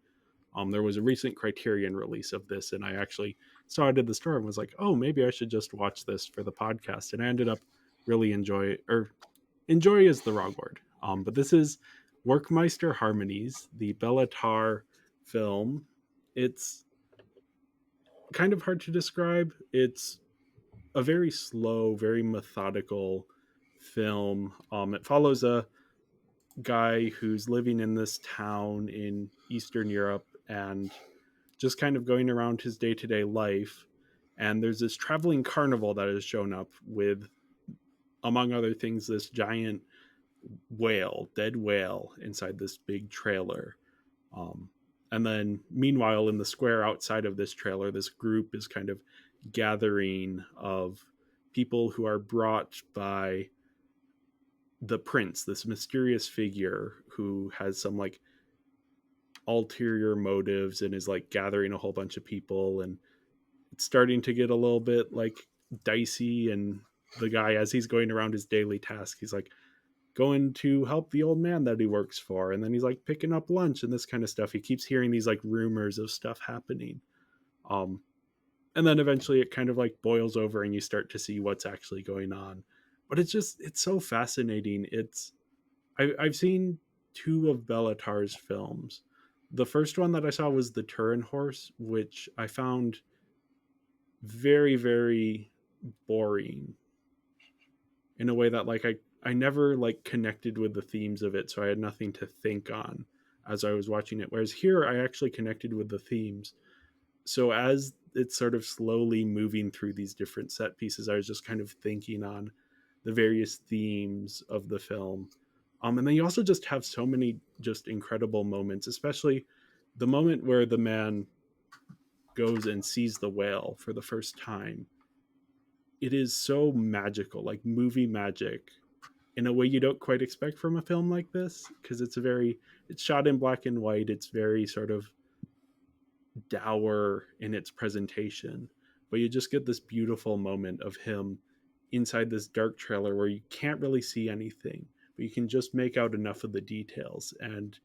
There was a recent Criterion release of this, and I actually saw it at the store and was like, "Oh, maybe I should just watch this for the podcast." And I ended up really enjoy is the wrong word. But this is Werckmeister Harmonies, the Bela Tarr film. It's kind of hard to describe. It's a very slow, very methodical film. It follows a guy who's living in this town in Eastern Europe and just kind of going around his day to day life. And there's this traveling carnival that has shown up with, among other things, this giant dead whale, inside this big trailer. And then, meanwhile, in the square outside of this trailer, this group is kind of gathering of people who are brought by the prince, this mysterious figure who has some like ulterior motives and is like gathering a whole bunch of people. And it's starting to get a little bit like dicey. And the guy, as he's going around his daily task, he's like going to help the old man that he works for, and then he's like picking up lunch and this kind of stuff. He keeps hearing these like rumors of stuff happening, and then eventually it kind of like boils over and you start to see what's actually going on. But it's so fascinating. I've seen two of Bela Tarr's films. The first one that I saw was The Turin Horse, which I found very, very boring in a way that like I never like connected with the themes of it, so I had nothing to think on as I was watching it. Whereas here I actually connected with the themes. So as it's sort of slowly moving through these different set pieces, I was just kind of thinking on the various themes of the film. And then you also just have so many just incredible moments, especially the moment where the man goes and sees the whale for the first time. It is so magical, like movie magic, in a way you don't quite expect from a film like this, because it's shot in black and white. It's very sort of dour in its presentation, but you just get this beautiful moment of him inside this dark trailer where you can't really see anything, but you can just make out enough of the details. And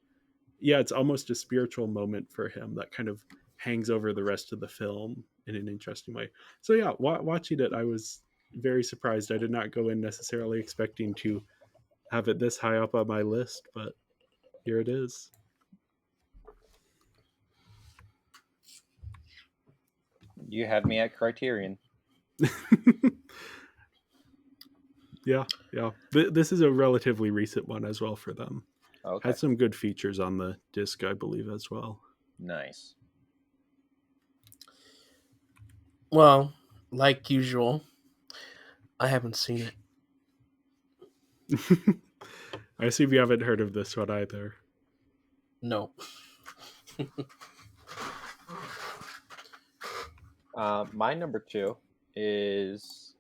yeah, it's almost a spiritual moment for him that kind of hangs over the rest of the film in an interesting way. So yeah, watching it, I was very surprised. I did not go in necessarily expecting to have it this high up on my list, but here it is. You had me at Criterion. Yeah. This is a relatively recent one as well for them. Okay. Had some good features on the disc, I believe, as well. Nice. Well, like usual, I haven't seen it. I assume you haven't heard of this one either. No. My number 2 is...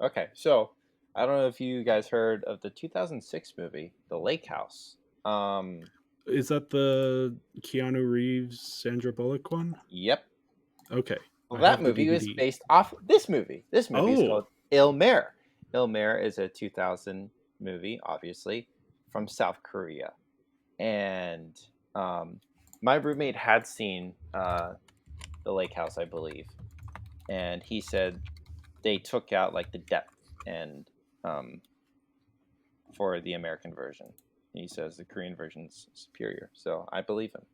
Okay, so I don't know if you guys heard of the 2006 movie, The Lake House. Is that the Keanu Reeves, Sandra Bullock one? Yep. Okay. Well, that movie was based off this movie. This movie is called Il Mare. Il Mare is a 2000 movie, obviously, from South Korea. And my roommate had seen The Lake House, I believe. And he said they took out like the depth and for the American version. He says the Korean version's superior. So I believe him.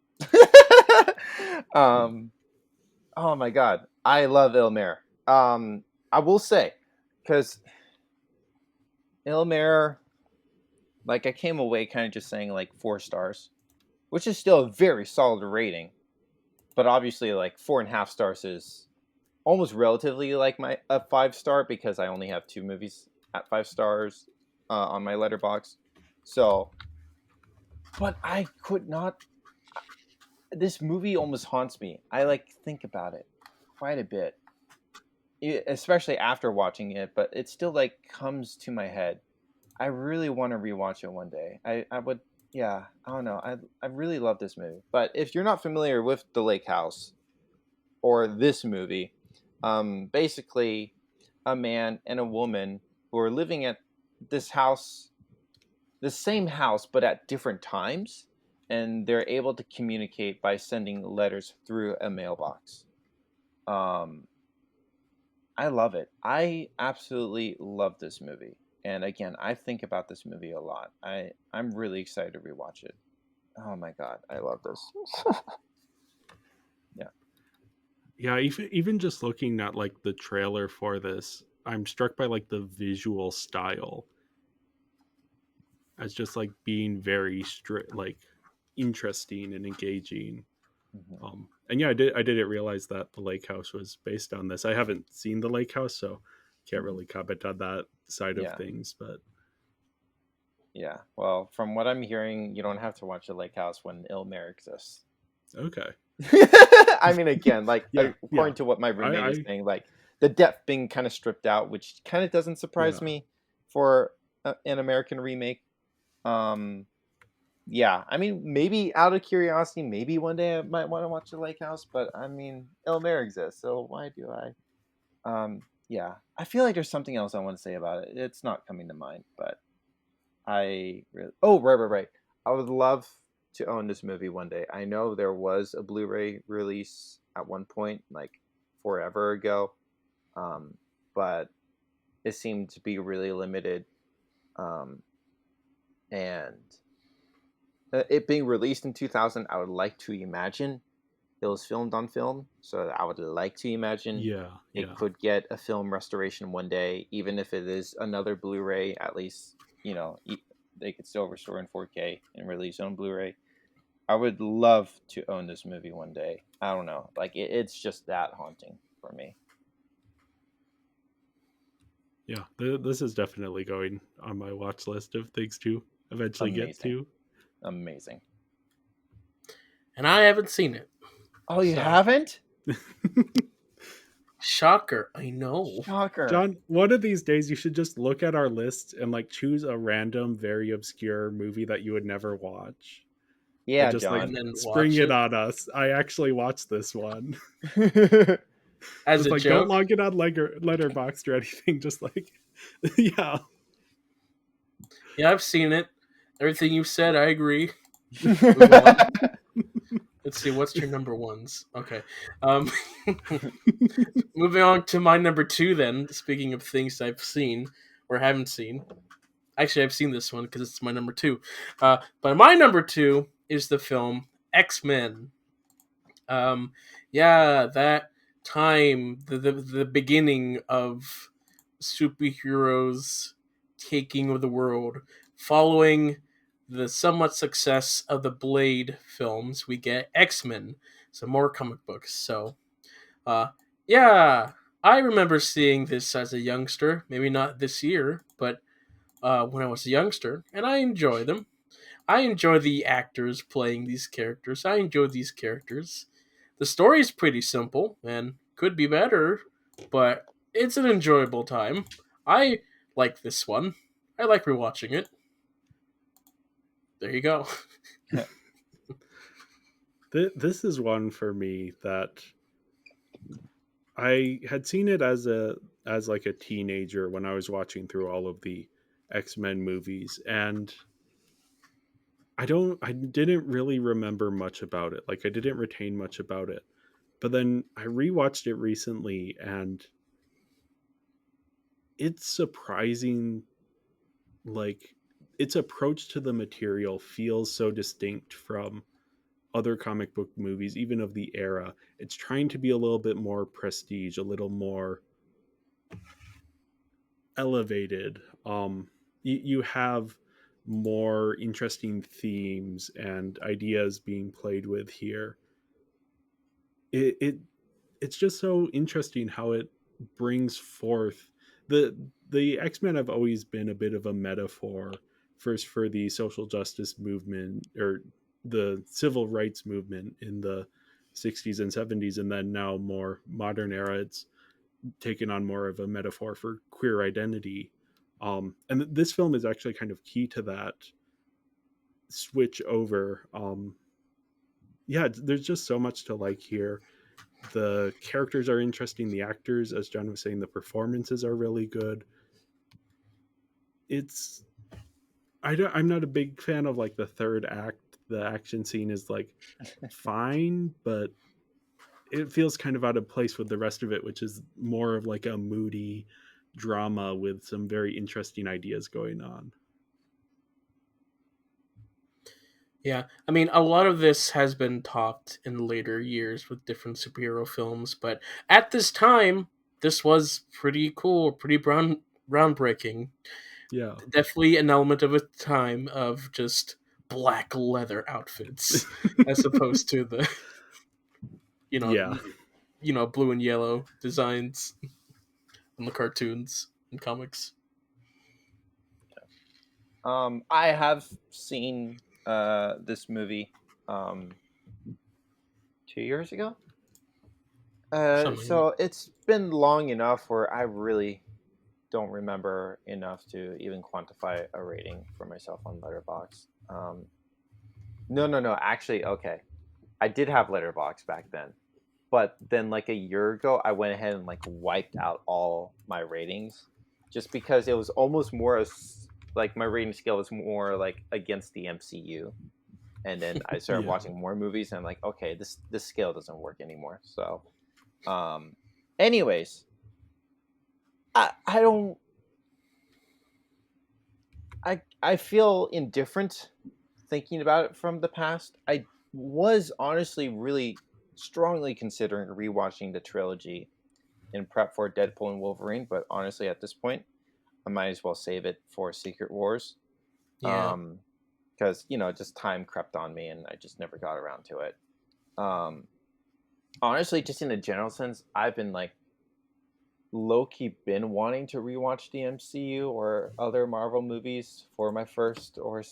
Oh my god, I love Il Mare. I will say, because Il Mare, like I came away kind of just saying like 4 stars, which is still a very solid rating, but obviously like 4.5 stars is almost relatively like my a 5-star because I only have 2 movies at 5 stars on my Letterboxd. So, but I could not. This movie almost haunts me. I like think about it quite a bit, especially after watching it. But it still like comes to my head. I really want to rewatch it one day. I would yeah, I don't know. I really love this movie. But if you're not familiar with The Lake House or this movie, basically a man and a woman who are living at this house, the same house, but at different times, and they're able to communicate by sending letters through a mailbox. Um, I love it. I absolutely love this movie. And again, I think about this movie a lot. I'm really excited to rewatch it. Oh my god, I love this. Yeah. Yeah, even just looking at like the trailer for this, I'm struck by like the visual style as just like being very strict, like interesting and engaging. Mhm. And yeah, I didn't realize that the Lake House was based on this. I haven't seen the Lake House, so can't Mhm. really comment on that side of Yeah. things. But Yeah. Well, from what I'm hearing, you don't have to watch The Lake House when Ilmer exists. okay, I mean, again, like yeah, yeah, according to what my roommate is I saying, like the depth being kind of stripped out, which kind of doesn't surprise yeah, me for an American remake. Um, yeah, I mean, maybe out of curiosity, maybe one day I might want to watch The Lake House, but I mean, Elmer exists, so why do I? Yeah, I feel like there's something else I want to say about it. It's not coming to mind, but I really. Oh, right. I would love to own this movie one day. I know there was a Blu-ray release at one point, like forever ago, um, but it seemed to be really limited. Um, and it being released in 2000, I would like to imagine it was filmed on film. So I would like to imagine yeah, it yeah. could get a film restoration one day, even if it is another Blu-ray. At least they could still restore in 4K and release on Blu-ray. I would love to own this movie one day. I don't know, like it's just that haunting for me. Yeah, this is definitely going on my watch list of things to eventually get Amazing, to. amazing. And I haven't seen it. Oh, you So, haven't? shocker. I know. Shocker. John, one of these days you should just look at our list and like choose a random, very obscure movie that you would never watch and Yeah, just like And John. then spring watch it it on us. I actually watched this one. as Just a like don't joke. log it on Letterboxd or anything. Just like yeah, Yeah, I've seen it. Everything you said, I agree. Move on. Let's see, what's your number ones? Okay. Um, moving on to my number two, then. Speaking of things I've seen or haven't seen. Actually, I've seen this one because it's my number two. But my number two is the film X-Men. Um, yeah, that time, the beginning of superheroes taking over the world, following the somewhat success of the Blade films, we get X-Men, some more comic books. So, uh, yeah, I remember seeing this as a youngster. Maybe not this year, but when I was a youngster, and I enjoy them. I enjoy the actors playing these characters. I enjoy these characters. The story is pretty simple and could be better, but it's an enjoyable time. I like this one. I like rewatching it. There you go. this is one for me that I had seen it as like a teenager when I was watching through all of the X-Men movies, and I didn't really remember much about it. Like I didn't retain much about it. But then I rewatched it recently and it's surprising, like its approach to the material feels so distinct from other comic book movies, even of the era. It's trying to be a little bit more prestige, a little more elevated. You have more interesting themes and ideas being played with here. It it's just so interesting how it brings forth the X-Men have always been a bit of a metaphor first for the social justice movement or the civil rights movement in the 60s and 70s, and then now more modern era it's taken on more of a metaphor for queer identity. And this film is actually kind of key to that, switch over. Yeah, there's just so much to like here. The characters are interesting. The actors, as John was saying, the performances are really good. It's I'm not a big fan of like the third act. The action scene is like fine, but it feels kind of out of place with the rest of it, which is more of like a moody drama with some very interesting ideas going on. Yeah, I mean, a lot of this has been talked in later years with different superhero films, but at this time, this was pretty cool, pretty groundbreaking. Yeah. Definitely an element of a time of just black leather outfits, as opposed to the you know Yeah. blue and yellow designs in the cartoons and comics. I have seen this movie um 2 years ago. Something like So it's been long enough where I really don't remember enough to even quantify a rating for myself on Letterboxd. No, no, no. Actually, okay, I did have Letterboxd back then, but then like a year ago, I went ahead and like wiped out all my ratings, just because it was almost more as like my rating scale was more like against the MCU, and then I started Yeah. watching more movies, and I'm like, okay, this scale doesn't work anymore. So, um, anyways, I don't I feel indifferent thinking about it from the past. I was honestly really strongly considering rewatching the trilogy in prep for Deadpool and Wolverine, but honestly, at this point, I might as well save it for Secret Wars. yeah, Because just time crept on me, and I just never got around to it. Um, Honestly, just in a general sense, I've been like low key been wanting to rewatch the MCU or other Marvel movies for my first or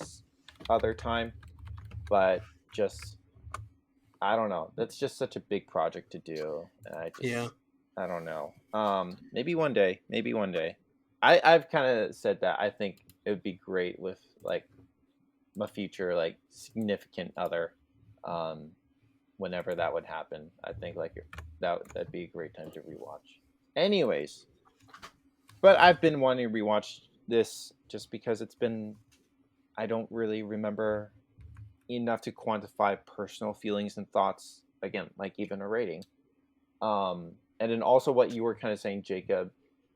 other time, but just I don't know. That's just such a big project to do. And yeah, I don't know. Maybe one day. Maybe one day. I've kind of said that I think it would be great with like my future like significant other, um, whenever that would happen. I think like that'd be a great time to rewatch. Anyways, but I've been wanting to rewatch this just because it's been. I don't really remember enough to quantify personal feelings and thoughts. Again, like even a rating. And then also what you were kind of saying, Jacob.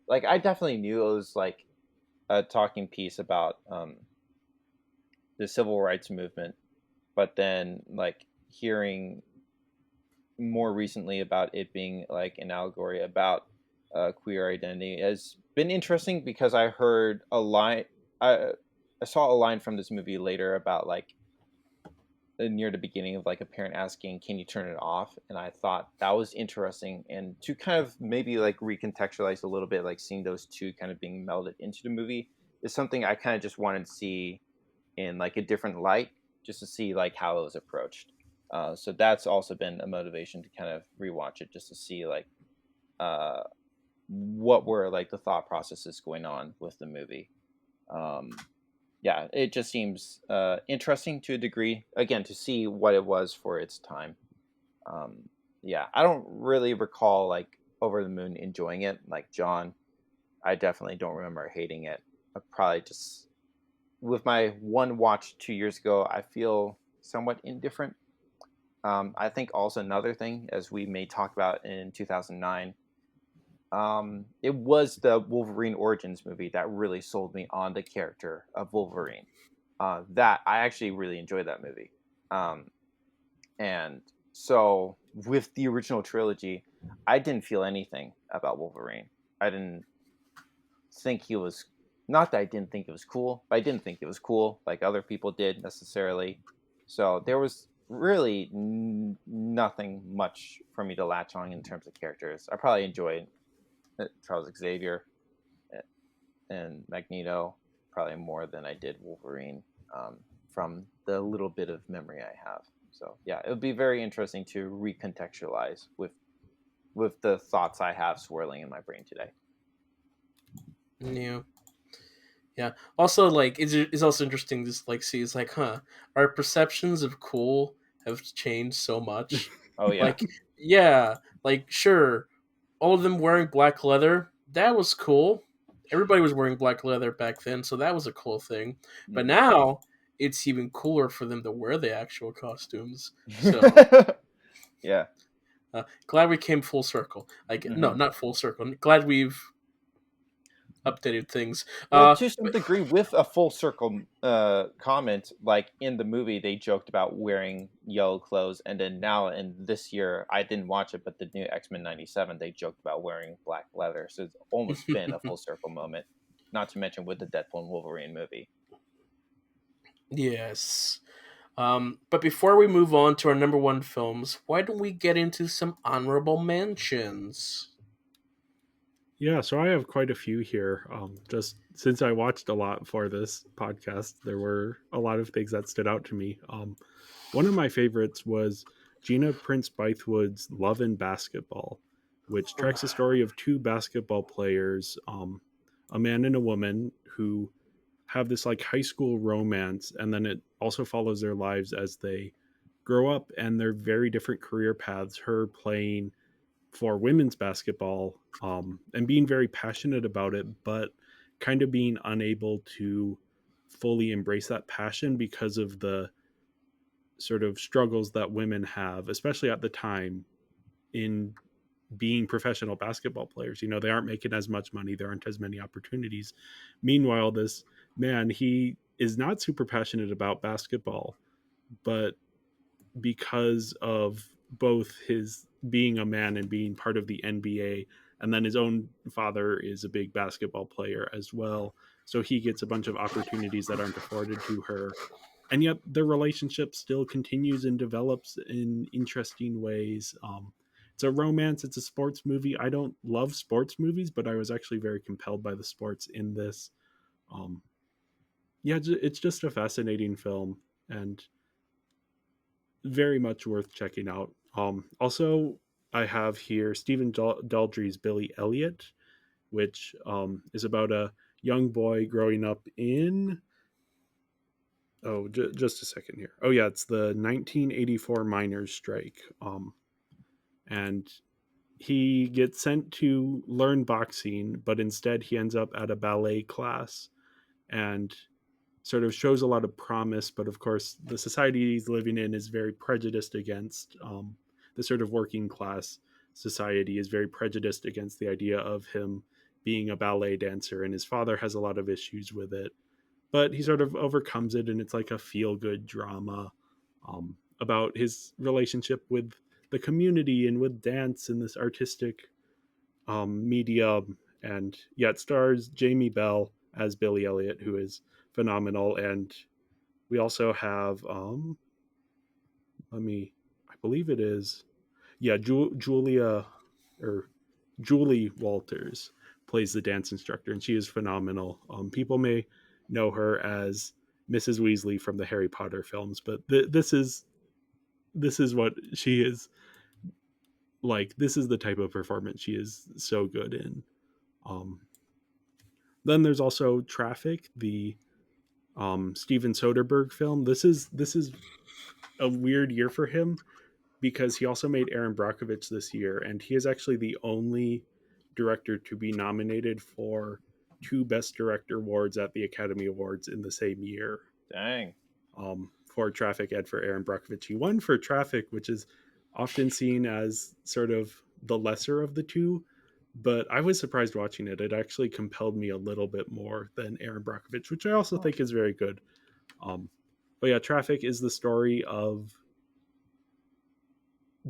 Like I definitely knew it was like a talking piece about the civil rights movement, but then like hearing more recently about it being like an allegory about queer identity has been interesting because I heard a line. I I saw a line from this movie later about like near the beginning of like a parent asking, "Can you turn it off?" And I thought that was interesting, and to kind of maybe like recontextualize a little bit, like seeing those two kind of being melded into the movie is something I kind of just wanted to see in like a different light, just to see like how it was approached. So that's also been a motivation to kind of rewatch it, just to see like uh, what were like the thought processes going on with the movie. Um, yeah, it just seems interesting to a degree. Again, to see what it was for its time. Um, yeah, I don't really recall like Over the Moon enjoying it like John. I definitely don't remember hating it. I probably just with my one watch 2 years ago, I feel somewhat indifferent. I think also another thing, as we may talk about in 2009, it was the Wolverine Origins movie that really sold me on the character of Wolverine. That I actually really enjoyed that movie. Um, and so with the original trilogy, I didn't feel anything about Wolverine. I didn't think he was not that I didn't think it was cool, but I didn't think it was cool like other people did necessarily. So there was really nothing much for me to latch on in terms of characters. I probably enjoyed Charles Xavier and Magneto probably more than I did Wolverine, from the little bit of memory I have. So yeah, it would be very interesting to recontextualize with the thoughts I have swirling in my brain today. yeah, Yeah. Also, like, it's also interesting to just like see. It's like, huh, our perceptions of cool have changed so much. Oh yeah. Like, yeah, like sure, all of them wearing black leather. That was cool. Everybody was wearing black leather back then, so that was a cool thing. But Mhm. now it's even cooler for them to wear the actual costumes. So Yeah. glad we came full circle. Like, no, Hmm. not full circle. Glad we've updated things. Well, Uh, to some degree, with a full circle comment, like in the movie, they joked about wearing yellow clothes, and then now in this year, I didn't watch it, but the new X-Men '97, they joked about wearing black leather. So it's almost been a full circle moment. Not to mention with the Deadpool and Wolverine movie. yes. But before we move on to our number one films, why don't we get into some honorable mentions? Yeah, so I have quite a few here. Just since I watched a lot for this podcast, there were a lot of things that stood out to me. One of my favorites was Gina Prince Bythewood's Love and Basketball, which tracks the story of two basketball players, a man and a woman, who have this like high school romance, and then it also follows their lives as they grow up and their very different career paths. Her playing for women's basketball, and being very passionate about it, but kind of being unable to fully embrace that passion because of the sort of struggles that women have, especially at the time, in being professional basketball players. You know, they aren't making as much money, there aren't as many opportunities. Meanwhile, this man, he is not super passionate about basketball, but because of both his being a man and being part of the NBA, and then his own father is a big basketball player as well. So he gets a bunch of opportunities that aren't afforded to her. And yet the relationship still continues and develops in interesting ways. It's a romance, it's a sports movie. I don't love sports movies, but I was actually very compelled by the sports in this. Um, yeah, it's just a fascinating film, and very much worth checking out. Also, I have here Stephen Daldry's Billy Elliot, which is about a young boy growing up in. Oh, just a second here. Oh, yeah, it's the 1984 miners' strike. And he gets sent to learn boxing, but instead he ends up at a ballet class and sort of shows a lot of promise. But of course, the society he's living in is very prejudiced against, the sort of working class society is very prejudiced against the idea of him being a ballet dancer, and his father has a lot of issues with it. But he sort of overcomes it, and it's like a feel good drama, about his relationship with the community and with dance and this artistic, medium. And yeah, it stars Jamie Bell as Billy Elliot, who is phenomenal. And we also have, let me, I believe it is, yeah, Julia, or Julie Walters plays the dance instructor, and she is phenomenal. People may know her as Mrs. Weasley from the Harry Potter films, but this is what she is like. This is the type of performance she is so good in. Um, then there's also Traffic, the Steven Soderbergh film. This is a weird year for him because he also made Aaron Brockovich this year, and he is actually the only director to be nominated for two Best Director awards at the Academy Awards in the same year. Dang. For Traffic and for Aaron Brockovich, he won for Traffic, which is often seen as sort of the lesser of the two. But I was surprised watching it. It actually compelled me a little bit more than Aaron Brockovich, which I also think is very good. Um, but yeah, Traffic is the story of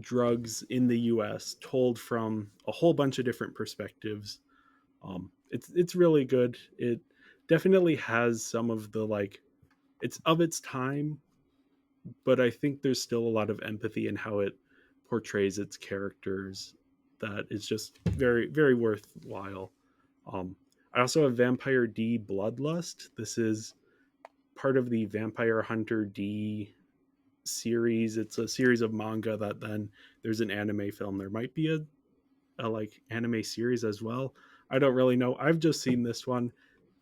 drugs in the U.S. told from a whole bunch of different perspectives. It's really good. It definitely has some of the like, it's of its time, but I think there's still a lot of empathy in how it portrays its characters that is just very worthwhile. I also have Vampire D Bloodlust. This is part of the Vampire Hunter D series. It's a series of manga that then there's an anime film. There might be a like anime series as well. I don't really know. I've just seen this one.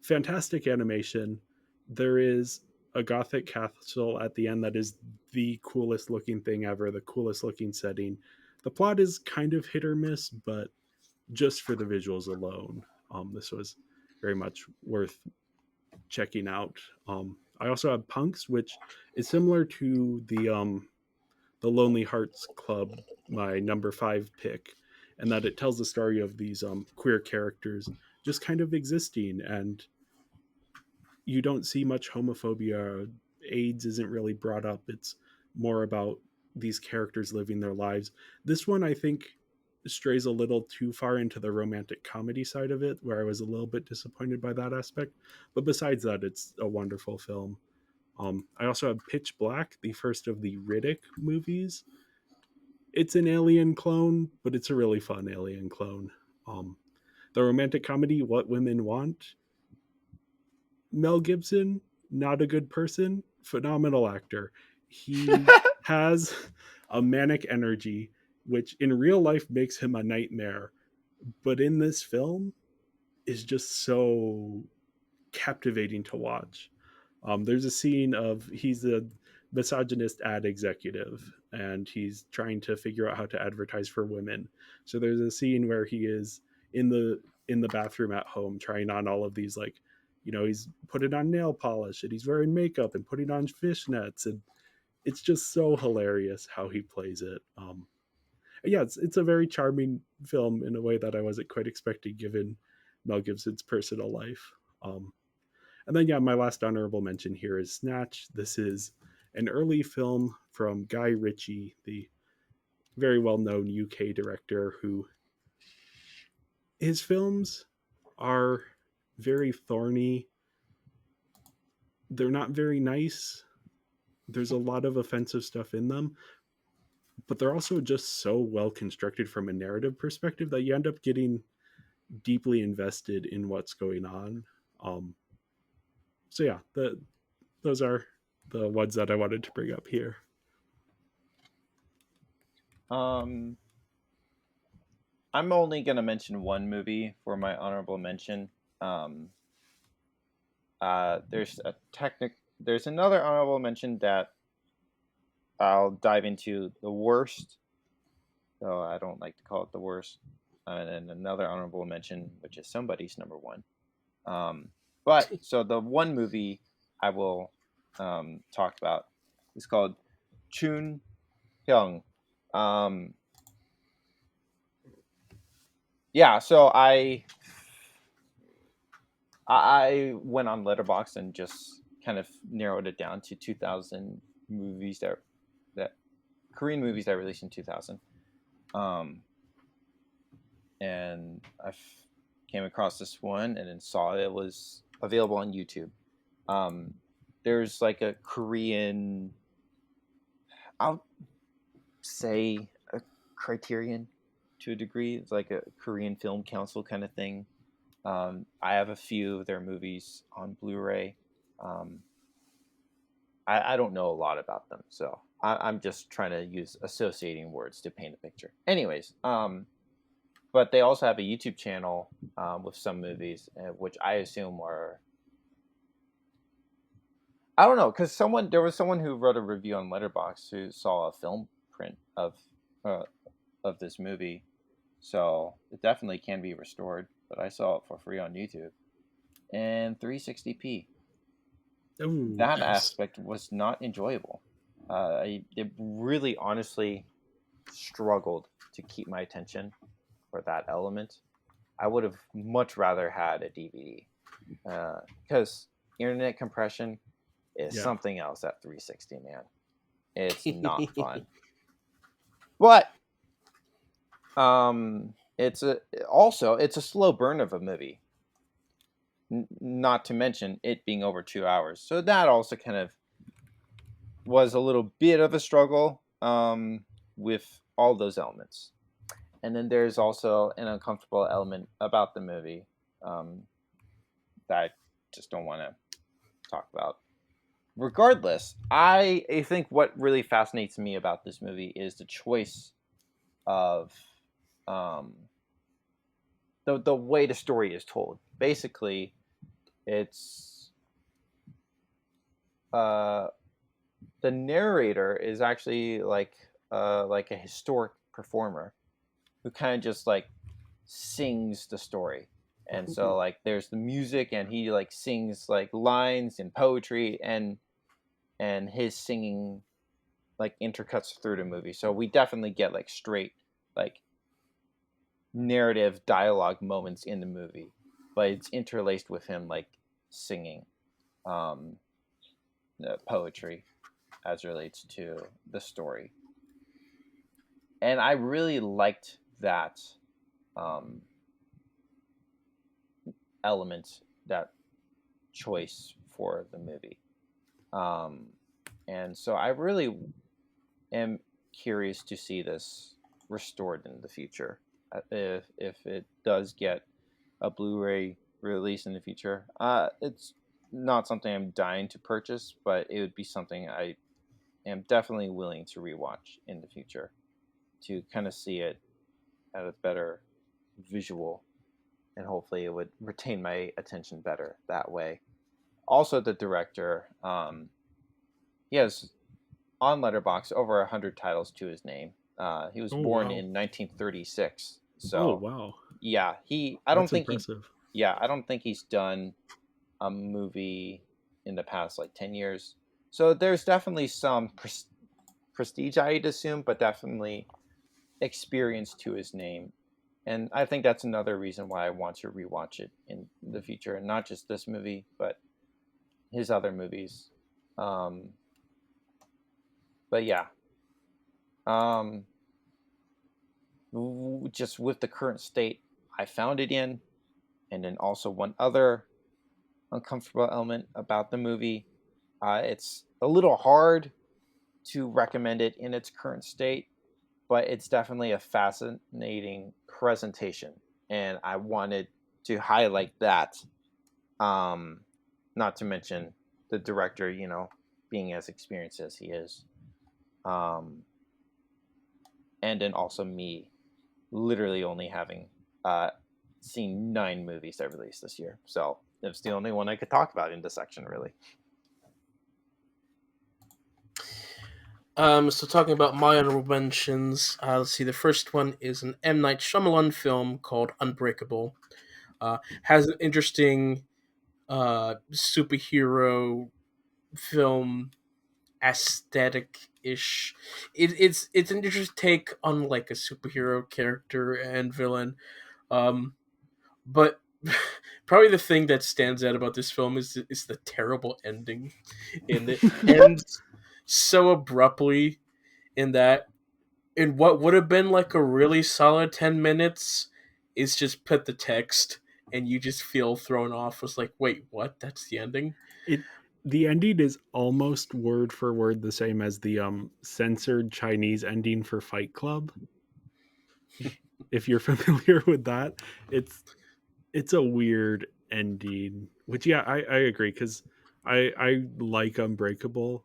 fantastic animation. There is a gothic castle at the end that is the coolest looking thing ever, the coolest looking setting. The plot is kind of hit or miss, but just for the visuals alone, this was very much worth checking out. I also have Punks, which is similar to the Lonely Hearts Club, my number 5 pick, and that it tells the story of these queer characters just kind of existing, and you don't see much homophobia. AIDS isn't really brought up. It's more about these characters living their lives. This one, I think, strays a little too far into the romantic comedy side of it, where I was a little bit disappointed by that aspect. But besides that, it's a wonderful film. I also have Pitch Black, the first of the Riddick movies. It's an alien clone, but it's a really fun alien clone. Um, the romantic comedy, What Women Want. Mel Gibson, not a good person, phenomenal actor. He has a manic energy, which in real life makes him a nightmare, but in this film is just so captivating to watch. There's a scene of he's a misogynist ad executive and he's trying to figure out how to advertise for women. So there's a scene where he is in the bathroom at home trying on all of these, like, he's putting on nail polish and he's wearing makeup and putting on fishnets, and it's just so hilarious how he plays it. Yeah, it's a very charming film in a way that I wasn't quite expecting given Mel Gibson's personal life. And then, yeah, my last honorable mention here is Snatch. This is an early film from Guy Ritchie, the very well known UK director, who his films are very thorny. They're not very nice. There's a lot of offensive stuff in them, but they're also just so well constructed from a narrative perspective that you end up getting deeply invested in what's going on. So yeah, those are the ones that I wanted to bring up here. I'm only gonna mention one movie for my honorable mention. Um, there's another honorable mention that I'll dive into the worst, though I don't like to call it the worst, and then another honorable mention, which is somebody's number one. But so the one movie I will talk about is called Chun Hyung. Um, yeah, so I went on Letterboxd and just kind of narrowed it down to 2000 movies that Korean movies that released in 2000. And I came across this one and then saw it was available on YouTube. There's like a Korean, I'll say a Criterion to a degree. It's like a Korean Film Council kind of thing. I have a few of their movies on Blu-ray. I don't know a lot about them, so I'm just trying to use associating words to paint a picture. Anyways, but they also have a YouTube channel with some movies, which I assume are, I don't know, because there was someone who wrote a review on Letterboxd who saw a film print of this movie, so it definitely can be restored. But I saw it for free on YouTube and 360p. Ooh, That nice. aspect was not enjoyable. It really, honestly, struggled to keep my attention for that element. I would have much rather had a DVD because internet compression is Yeah. something else at 360, man. It's not fun. But it's a slow burn of a movie. Not to mention it being over 2 hours, so that also kind of was a little bit of a struggle with all those elements. And then there's also an uncomfortable element about the movie that I just don't want to talk about. Regardless, I think what really fascinates me about this movie is the choice of the way the story is told. Basically, It's uh, the narrator is actually like a historic performer who kind of just like sings the story. And so like there's the music and he like sings like lines and poetry, and his singing like intercuts through the movie. So we definitely get like straight like narrative dialogue moments in the movie, but it's interlaced with him like singing um poetry as relates to the story. And I really liked that um element, that choice for the movie. Um, and so I really am curious to see this restored in the future. If it does get a Blu-ray release in the future, it's not something I'm dying to purchase, but it would be something I am definitely willing to rewatch in the future to kind of see it at a better visual, and hopefully it would retain my attention better that way. Also, the director, he has on Letterboxd over 100 titles to his name. He was Oh born wow. in 1936, Oh so wow. yeah, I don't That's think he, impressive. yeah, I don't think he's done a movie in the past like 10 years. So there's definitely some prestige, I'd assume, but definitely experience to his name. And I think that's another reason why I want to rewatch it in the future, and not just this movie, but his other movies. Um, but yeah, um, just with the current state I found it in, and then also one other uncomfortable element about the movie, it's a little hard to recommend it in its current state, but it's definitely a fascinating presentation, and I wanted to highlight that. Um, Not to mention the director, being as experienced as he is, um, and then also me, literally only having uh, seen 9 movies that released this year, so it's the only one I could talk about in this section, really. So talking about my honorable mentions, let's see. The first one is an M. Night Shyamalan film called Unbreakable. Has an interesting superhero film aesthetic ish. It's an interesting take on like a superhero character and villain. Um, but probably the thing that stands out about this film is the terrible ending. And it ends so abruptly in that in what would have been like a really solid 10 minutes is just put the text and you just feel thrown off. Was like, wait, what? That's the ending? It the ending is almost word for word the same as the censored Chinese ending for Fight Club. If you're familiar with that, it's a weird ending. Which yeah, I agree because I like Unbreakable.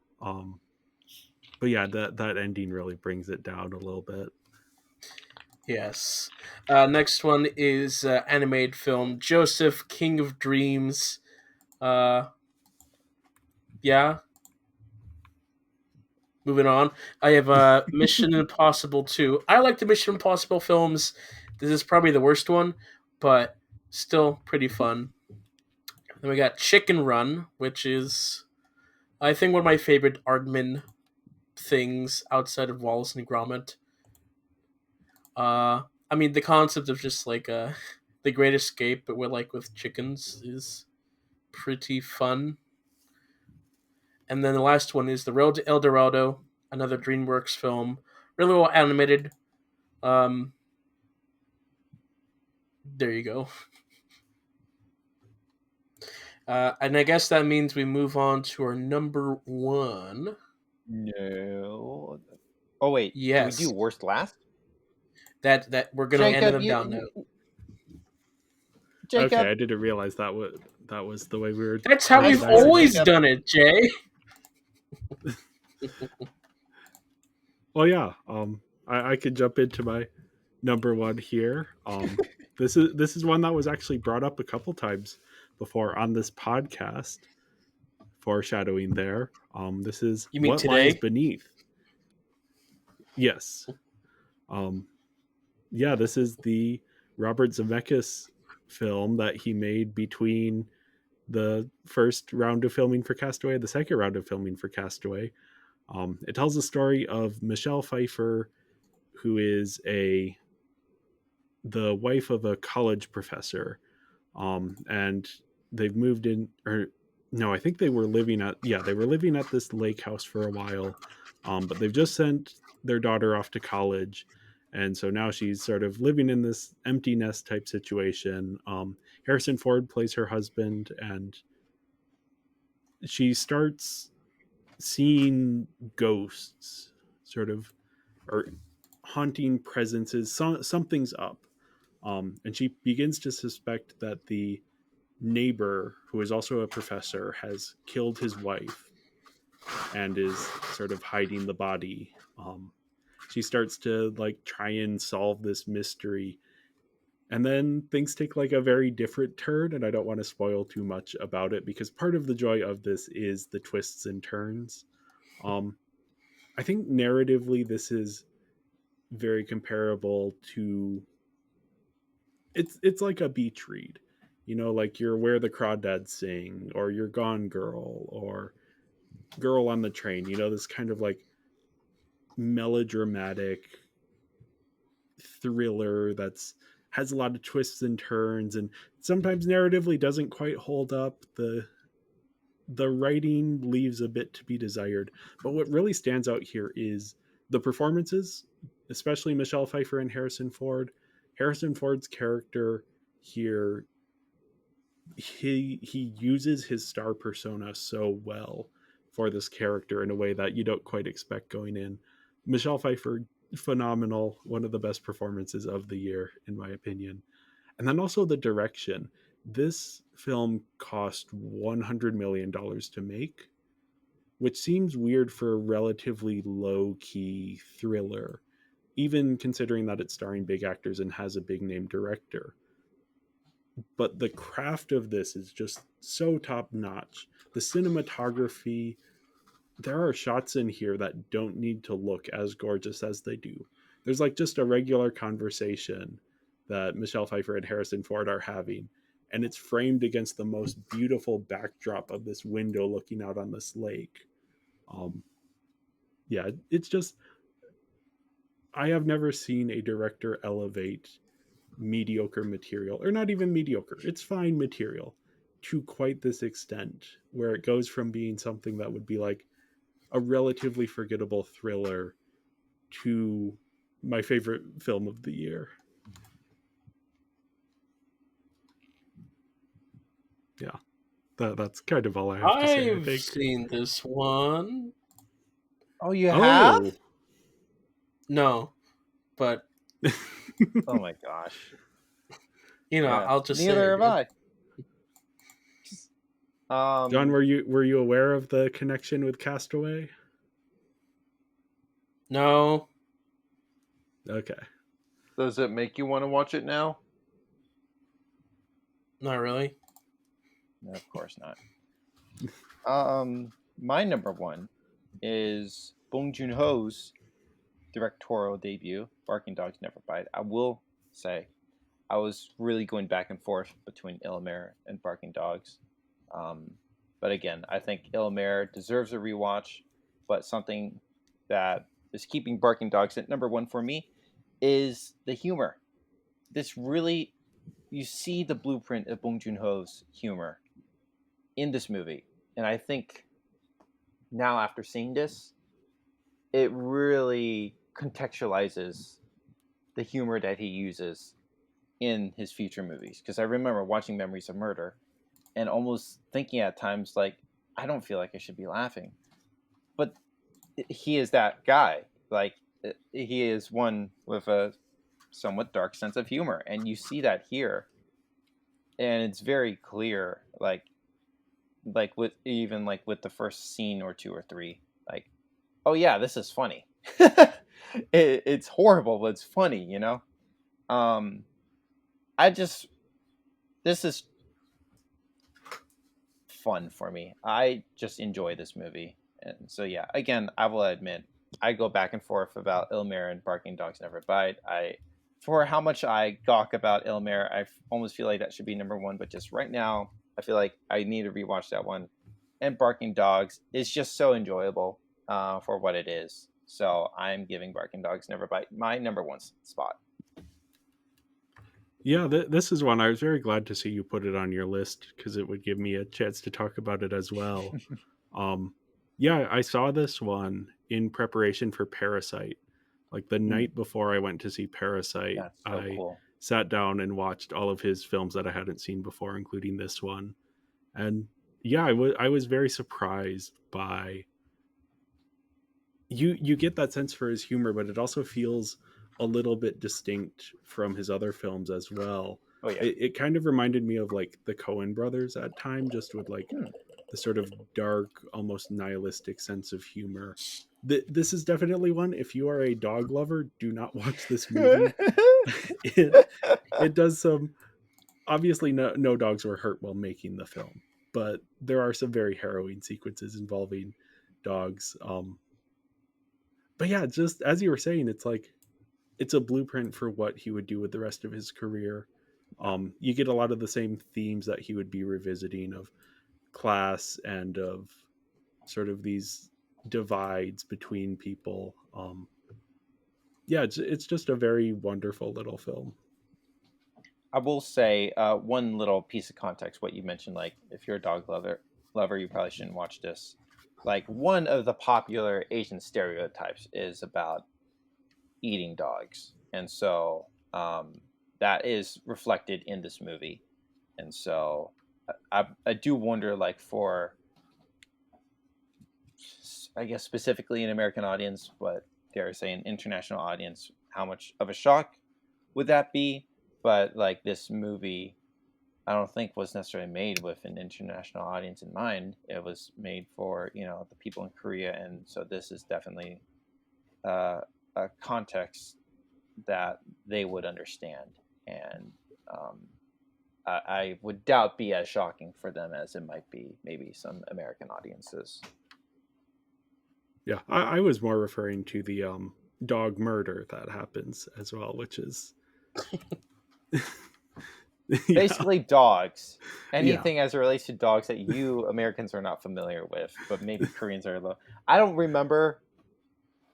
But yeah, that ending really brings it down a little bit. Yes. Next one is animated film Joseph, King of Dreams. Uh, yeah. Moving on. I have Mission Impossible 2. I like the Mission Impossible films. This is probably the worst one, but still pretty fun. Then we got Chicken Run, which is, I think, one of my favorite Aardman things outside of Wallace and Gromit. I mean, the concept of just like the Great Escape, but with chickens is pretty fun. And then the last one is The Road to El Dorado, another DreamWorks film, really well animated. Um, there you go. And I guess that means we move on to our number one. No. Oh wait, do we do Yes, worst last? that we're gonna end Jacob, them down now. Okay, Jacob. I didn't realize that was the way we were That's how we've sorry, organizing always it. Jacob. done it, Jay. Well, yeah. I could jump into my number one here. This is one that was actually brought up a couple times before on this podcast. Foreshadowing there. This is You mean What Lies today? Beneath. Yes. Yeah, this is the Robert Zemeckis film that he made between the first round of filming for Castaway and the second round of filming for Castaway. It tells the story of Michelle Pfeiffer, who is the wife of a college professor, and they've moved in, or no, I think they were living at this lake house for a while, but they've just sent their daughter off to college, and so now she's sort of living in this empty nest type situation. Harrison Ford plays her husband, and she starts seeing ghosts, sort of, or haunting presences. Something's up, and she begins to suspect that the neighbor, who is also a professor, has killed his wife and is sort of hiding the body. She starts to like try and solve this mystery, and then things take like a very different turn, and I don't want to spoil too much about it because part of the joy of this is the twists and turns. I think narratively this is very comparable to, it's like a beach read, like you're Where the Crawdads Sing, or you're Gone Girl, or Girl on the Train, this kind of like melodramatic thriller that's has a lot of twists and turns, and sometimes narratively doesn't quite hold up. The writing leaves a bit to be desired, but what really stands out here is the performances, especially Michelle Pfeiffer and Harrison Ford. Harrison Ford's character here, he uses his star persona so well for this character in a way that you don't quite expect going in. Michelle Pfeiffer, phenomenal, one of the best performances of the year in my opinion. And then also the direction. This film cost $100 million to make, which seems weird for a relatively low key thriller, even considering that it's starring big actors and has a big name director. But the craft of this is just so top notch. The cinematography, there are shots in here that don't need to look as gorgeous as they do. There's like just a regular conversation that Michelle Pfeiffer and Harrison Ford are having, and it's framed against the most beautiful backdrop of this window looking out on this lake. Yeah, it's just, I have never seen a director elevate mediocre material, or not even mediocre, it's fine material, to quite this extent, where it goes from being something that would be like a relatively forgettable thriller to my favorite film of the year. Yeah, that's kind of all I have to say, I I've think. seen this one. Oh, you have? Oh. No, but Oh my gosh. Yeah. I'll just say Neither it. have I. John, were you aware of the connection with Castaway? No. Okay. Does it make you want to watch it now? Not really. No, of course not. My number one is Bong Joon-ho's directorial debut, Barking Dogs Never Bite. I will say, I was really going back and forth between Il-Mare and Barking Dogs. But again, I think Il-Mare deserves a rewatch, but something that is keeping Barking Dogs at number one for me is the humor. This really, you see the blueprint of Bong Joon-ho's humor in this movie. And I think now after seeing this, it really contextualizes the humor that he uses in his future movies. Because I remember watching Memories of Murder and almost thinking at times like, I don't feel like I should be laughing. But he is that guy. Like, he is one with a somewhat dark sense of humor. And you see that here. And it's very clear, like with even like with the first scene or two or three, like, oh yeah, this is funny. It's horrible, but it's funny, you know. I just, this is fun for me. I just enjoy this movie. And so yeah, again, I will admit I go back and forth about Ilmare and Barking Dogs Never Bite. I For how much I gawk about Ilmare, almost feel like that should be number one, but just right now, I feel like I need to rewatch that one. And Barking Dogs is just so enjoyable for what it is. So I'm giving Barking Dogs Never Bite my number one spot. Yeah, this is one I was very glad to see you put it on your list because it would give me a chance to talk about it as well. Yeah, I saw this one in preparation for Parasite. Like the night before I went to see Parasite, That's so I cool. sat down and watched all of his films that I hadn't seen before, including this one. And yeah, I was very surprised by you get that sense for his humor, but it also feels a little bit distinct from his other films as well. Oh yeah. It kind of reminded me of like the Coen brothers at time, just with like the sort of dark, almost nihilistic sense of humor. This is definitely one. If you are a dog lover, do not watch this movie. It does some. Obviously, no dogs were hurt while making the film, but there are some very harrowing sequences involving dogs. But yeah, just as you were saying, it's like it's a blueprint for what he would do with the rest of his career. You get a lot of the same themes that he would be revisiting of class and of sort of these divides between people. Yeah, it's just a very wonderful little film. I will say one little piece of context. What you mentioned, like if you're a dog lover, you probably shouldn't watch this. Like one of the popular Asian stereotypes is about eating dogs, and so that is reflected in this movie. And so I do wonder, like for I guess specifically an American audience, but dare I say an international audience, how much of a shock would that be? But like this movie, I don't think was necessarily made with an international audience in mind. It was made for the people in Korea, and so this is definitely a context that they would understand, and I would doubt be as shocking for them as it might be maybe some American audiences. Yeah, I was more referring to the dog murder that happens as well, which is Basically dogs. Yeah. Anything as it relates to dogs that you Americans are not familiar with, but maybe Koreans are. I don't remember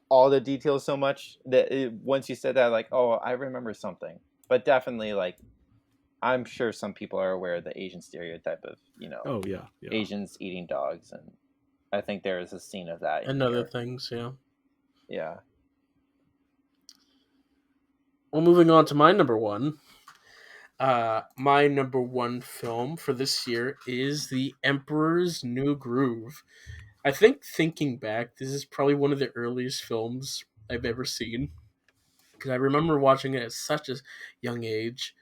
all the details so much that once you said that, like, oh, I remember something. But definitely, like, I'm sure some people are aware of the Asian stereotype of Oh yeah. Asians eating dogs, and I think there is a scene of that in and other here. things. Yeah. Yeah. Well, moving on to my number one. My number one film for this year is The Emperor's New Groove. I think thinking back, this is probably one of the earliest films I've ever seen because I remember watching it at such a young age.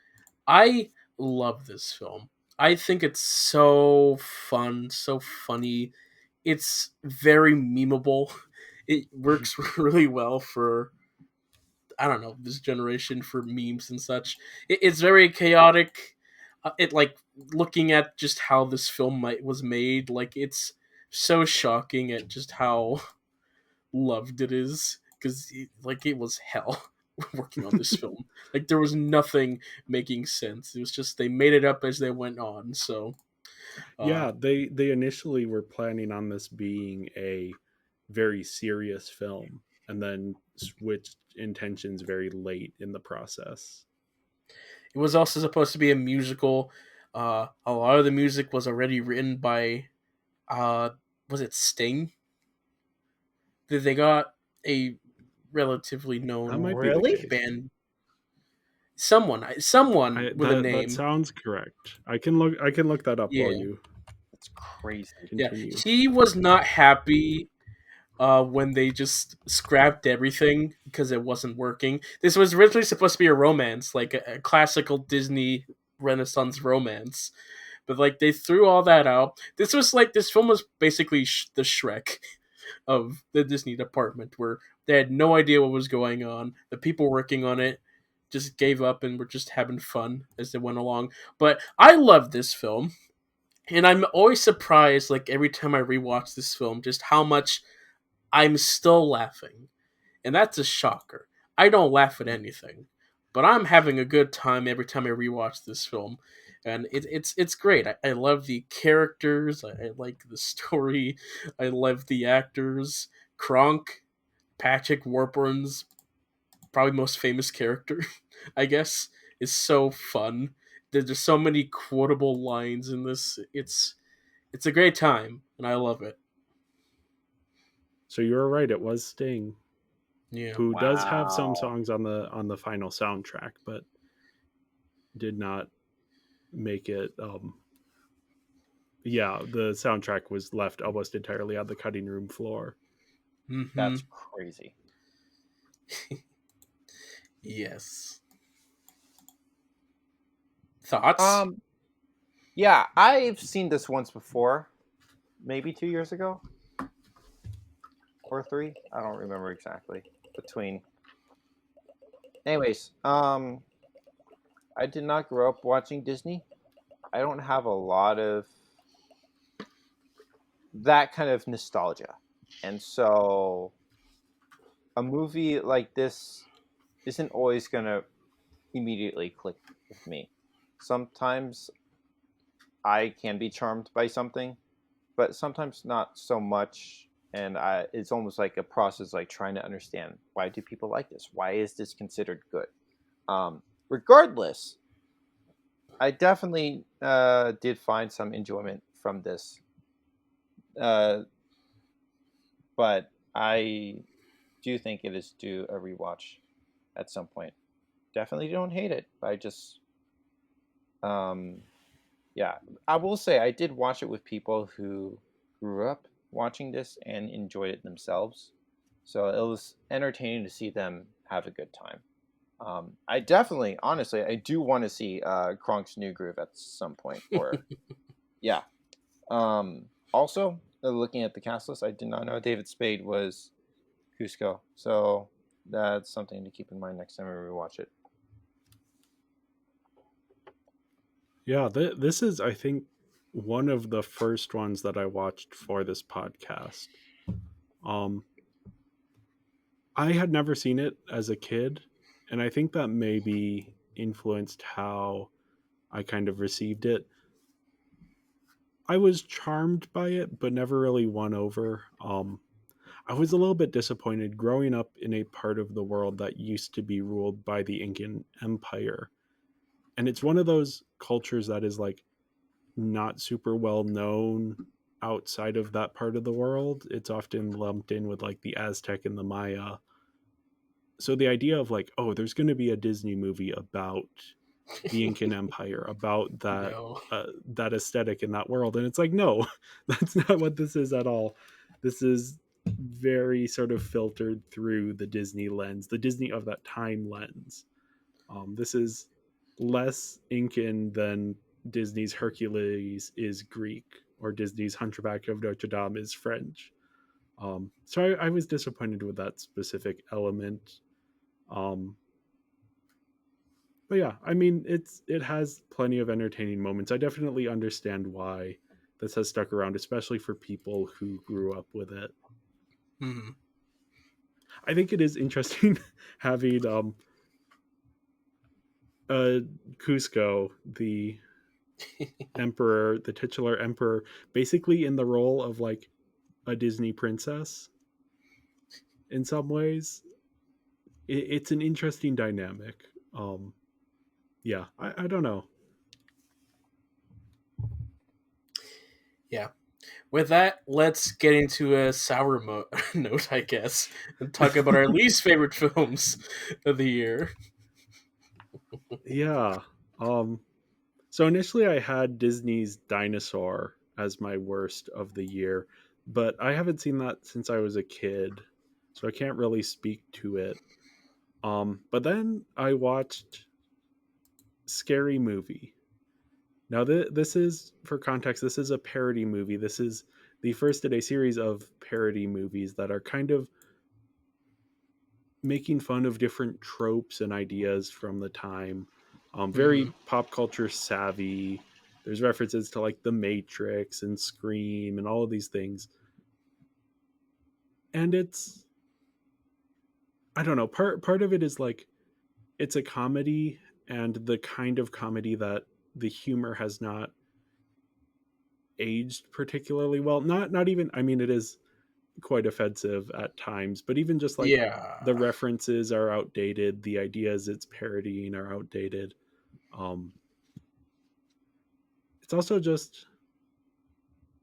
I love this film. I think it's so fun, so funny. It's very memeable. It works really well for I don't know this generation for memes and such. It's very chaotic. It like looking at just how this film was made. Like it's so shocking at just how loved it is because like it was hell working on this film. Like there was nothing making sense. It was just they made it up as they went on. So Yeah, they initially were planning on this being a very serious film and then switched intentions very late in the process. it was also supposed to be a musical. A lot of the music was already written by uh was it Sting? They got a relatively That known might be the Really? case. band. Someone with a That name. sounds correct. I can look that up while Yeah. you It's crazy. Yeah, continue. he was not happy when they just scrapped everything because it wasn't working. This was originally supposed to be a romance, like a classical Disney Renaissance romance, but like they threw all that out. This film was basically the Shrek of the Disney department, where they had no idea what was going on. The people working on it just gave up and were just having fun as they went along. But I love this film. And I'm always surprised, like every time I rewatch this film, just how much I'm still laughing. And that's a shocker. I don't laugh at anything, but I'm having a good time every time I rewatch this film, and it's great. I love the characters. I like the story. I love the actors. Kronk, Patrick Warburton's probably most famous character, I guess, is so fun. There's just so many quotable lines in this. It's a great time, and I love it. So you were right; it was Sting, Yeah. who does have some Wow. songs on the final soundtrack, but did not make it. Yeah, the soundtrack was left almost entirely on the cutting room floor. Mm-hmm. That's crazy. Yes. Thoughts? Um, yeah, I've seen this once before, maybe 2 years ago or three. I don't remember exactly. Between, anyways, I did not grow up watching Disney. I don't have a lot of that kind of nostalgia, and so a movie like this isn't always gonna immediately click with me. Sometimes I can be charmed by something, but sometimes not so much. And it's almost like a process, like trying to understand, why do people like this? Why is this considered good? Regardless, I definitely did find some enjoyment from this, uh, but I do think it is due a rewatch at some point. Definitely don't hate it, but I just um, yeah, I will say I did watch it with people who grew up watching this and enjoyed it themselves. So it was entertaining to see them have a good time. I definitely, honestly, I do want to see Kronk's New Groove at some point. Or yeah. Also, looking at the cast list, I did not know David Spade was Cusco. So that's something to keep in mind next time we rewatch it. Yeah, this is, I think, one of the first ones that I watched for this podcast. Um, I had never seen it as a kid, and I think that maybe influenced how I kind of received it. I was charmed by it, but never really won over. I was a little bit disappointed growing up in a part of the world that used to be ruled by the Incan Empire. And it's one of those cultures that is like not super well known outside of that part of the world. It's often lumped in with like the Aztec and the Maya. So the idea of like, oh, there's going to be a Disney movie about the Incan Empire, about No. that aesthetic in that world, and it's like, no, that's not what this is at all. This is very sort of filtered through the Disney lens, the Disney of that time lens. This is less Incan than Disney's Hercules is Greek or Disney's Hunchback of Notre Dame is French. So I was disappointed with that specific element. Um, but yeah, I mean, it has plenty of entertaining moments. I definitely understand why this has stuck around, especially for people who grew up with it. Mm-hmm. I think it is interesting having uh Cusco, the emperor, the titular emperor, basically in the role of like a Disney princess in some ways. It's an interesting dynamic. Um, yeah, I don't know. Yeah. With that, let's get into a sour note, I guess, and talk about our least favorite films of the year. Yeah. Um, so initially, I had Disney's Dinosaur as my worst of the year, but I haven't seen that since I was a kid, so I can't really speak to it. But then I watched Scary Movie. Now, this is, for context, this is a parody movie. This is the first in a series of parody movies that are kind of making fun of different tropes and ideas from the time. Very Mm-hmm. pop culture savvy. There's references to like The Matrix and Scream and all of these things. And it's, I don't know, part of it is like it's a comedy, and the kind of comedy that the humor has not aged particularly well. Not even, I mean, it is quite offensive at times, but even just like Yeah. the references are outdated, the ideas it's parodying are outdated. It's also just,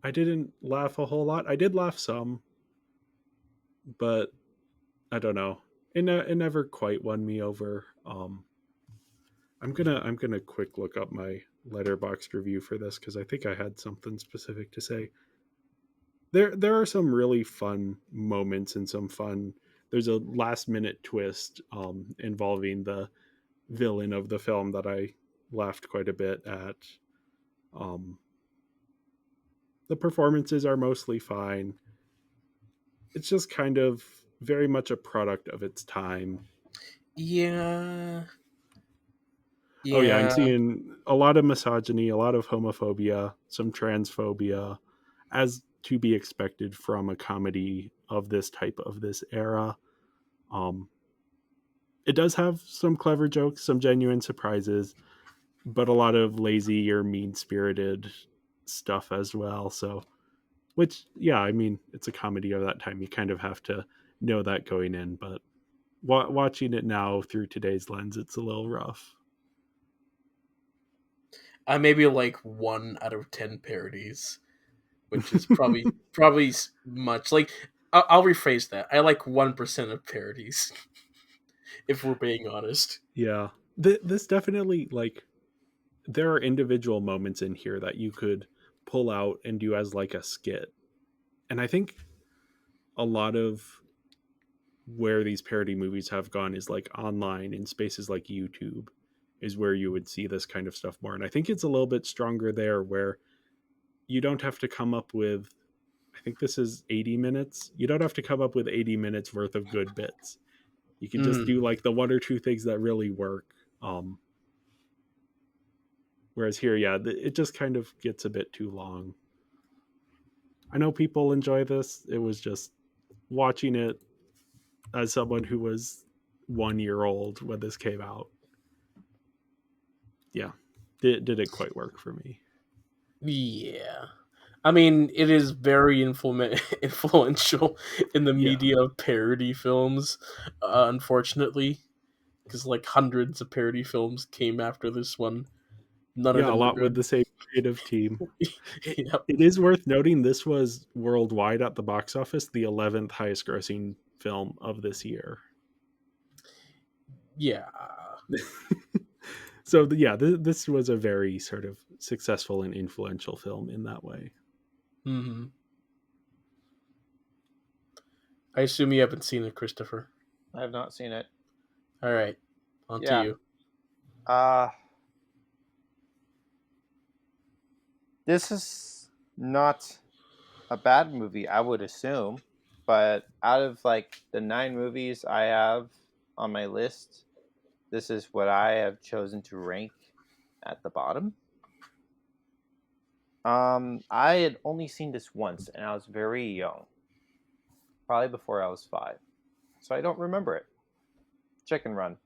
I didn't laugh a whole lot. I did laugh some, but I don't know. It never quite won me over. I'm gonna quick look up my Letterboxd review for this because I think I had something specific to say. There are some really fun moments and some fun. There's a last minute twist involving the villain of the film that I laughed quite a bit at. Um, the performances are mostly fine. It's just kind of very much a product of its time. Yeah. Oh yeah, I'm Yeah. seeing a lot of misogyny, a lot of homophobia, some transphobia, as to be expected from a comedy of this type of this era. Um, it does have some clever jokes, some genuine surprises, but a lot of lazy or mean spirited stuff as well. So, which, yeah, I mean, it's a comedy of that time. You kind of have to know that going in, but watching it now through today's lens, it's a little rough. I maybe like 1 out of 10 parodies, which is probably much. Like, I'll rephrase that. I like 1% of parodies, if we're being honest. Yeah. This definitely, like, there are individual moments in here that you could pull out and do as like a skit. And I think a lot of where these parody movies have gone is like online in spaces like YouTube is where you would see this kind of stuff more. And I think it's a little bit stronger there where you don't have to come up with, I think this is 80 minutes. You don't have to come up with 80 minutes worth of good bits. You can just do like the 1 or 2 things that really work. Whereas here, yeah, it just kind of gets a bit too long. I know people enjoy this. It was just watching it as someone who was 1 year old when this came out. Yeah, didn't quite work for me. Yeah. I mean, it is very influential in the media of parody films, unfortunately, because like hundreds of parody films came after this one. None of Yeah, a them were lot with good. the same creative team. Yep. It is worth noting this was worldwide at the box office the 11th highest grossing film of this year. Yeah. So yeah, this was a very sort of successful and influential film in that way. Mm-hmm. I assume you haven't seen it, Christopher. I have not seen it. All right, on to Yeah. you. This is not a bad movie, I would assume, but out of like the 9 movies I have on my list, this is what I have chosen to rank at the bottom. I had only seen this once, and I was very young, probably before I was 5, so I don't remember it. Chicken Run.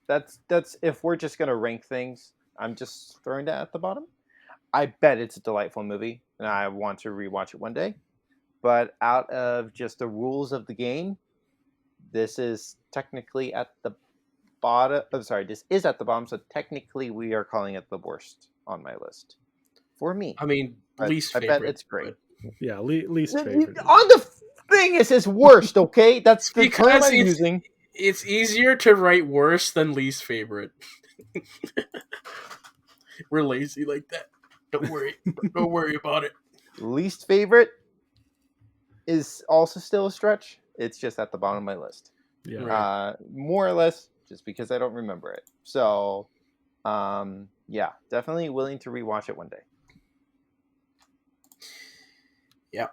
That's if we're just gonna rank things, I'm just throwing that at the bottom. I bet it's a delightful movie, and I want to rewatch it one day. But out of just the rules of the game, this is technically at the bottom. I'm sorry, this is at the bottom, so technically we are calling it the worst on my list. For me. I mean, least I favorite. bet it's great. Yeah, least favorite. On the thing, it says worst, okay? That's the term Because I'm using. it's easier to write worse than least favorite. We're lazy like that. Don't worry. Don't worry about it. Least favorite is also still a stretch. It's just at the bottom of my list. Yeah. Right. More or less just because I don't remember it. So, yeah, definitely willing to rewatch it one day. Yeah.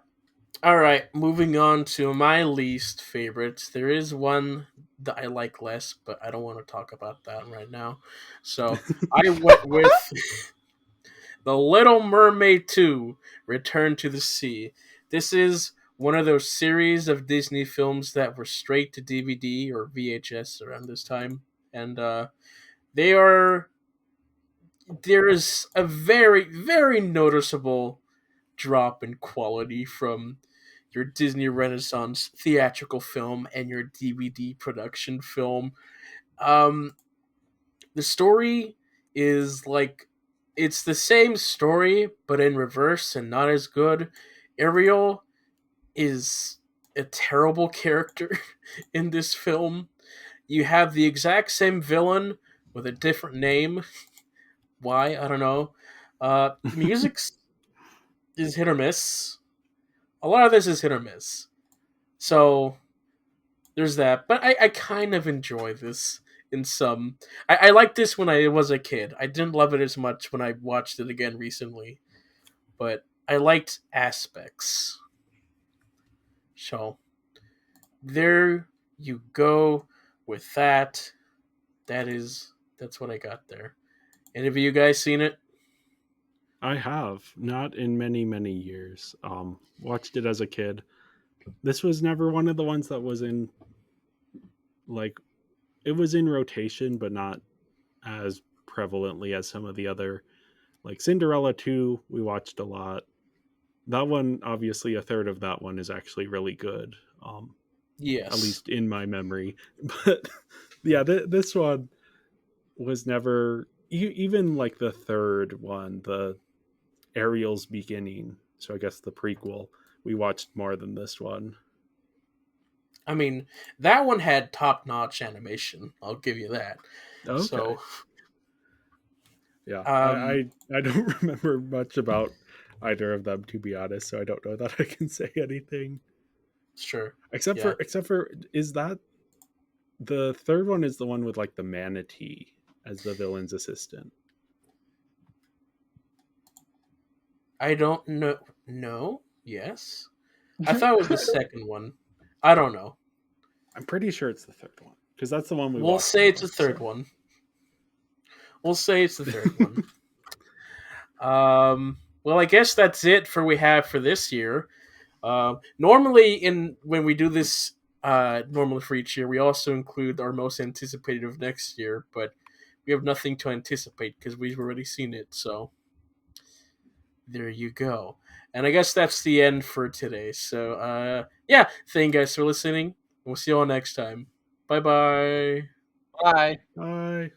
All right, moving on to my least favorites. There is one that I like less, but I don't want to talk about that right now. So I went with The Little Mermaid 2 Return to the Sea. This is one of those series of Disney films that were straight to DVD or VHS around this time. And they are. There is a very, very noticeable drop in quality from your Disney Renaissance theatrical film and your DVD production film. Um, the story is like it's the same story but in reverse and not as good. Ariel is a terrible character in this film. You have the exact same villain with a different name. Why? I don't know. Music is hit or miss. A lot of this is hit or miss. So there's that. But I kind of enjoy this in some. I liked this when I was a kid. I didn't love it as much when I watched it again recently. But I liked aspects. So there you go with that. That's what I got there. Any of you guys seen it? I have not in many many years. Watched it as a kid. This was never one of the ones that was in like it was in rotation, but not as prevalently as some of the other like Cinderella 2 we watched a lot. That one, obviously a third of that one is actually really good. At Yes. least in my memory. But yeah, this one was never even like the third one, the Ariel's Beginning. So I guess the prequel. We watched more than this one. I mean, that one had top-notch animation. I'll give you that. Okay. So, yeah, um, I don't remember much about either of them, to be honest. So I don't know that I can say anything. sure. Except Yeah. for is that the third one is the one with like the manatee as the villain's assistant? I don't know. No? Yes? I thought it was the second one. I don't know. I'm pretty sure it's the third one because that's the one we We'll watched. say it's the most, third so. one. We'll say it's the third one. Well, I guess that's it for we have for this year. Normally, in when we do this, normally for each year, we also include our most anticipated of next year, but we have nothing to anticipate because we've already seen it. So there you go. And I guess that's the end for today. So, yeah, thank you guys for listening. We'll see you all next time. Bye bye. Bye. Bye.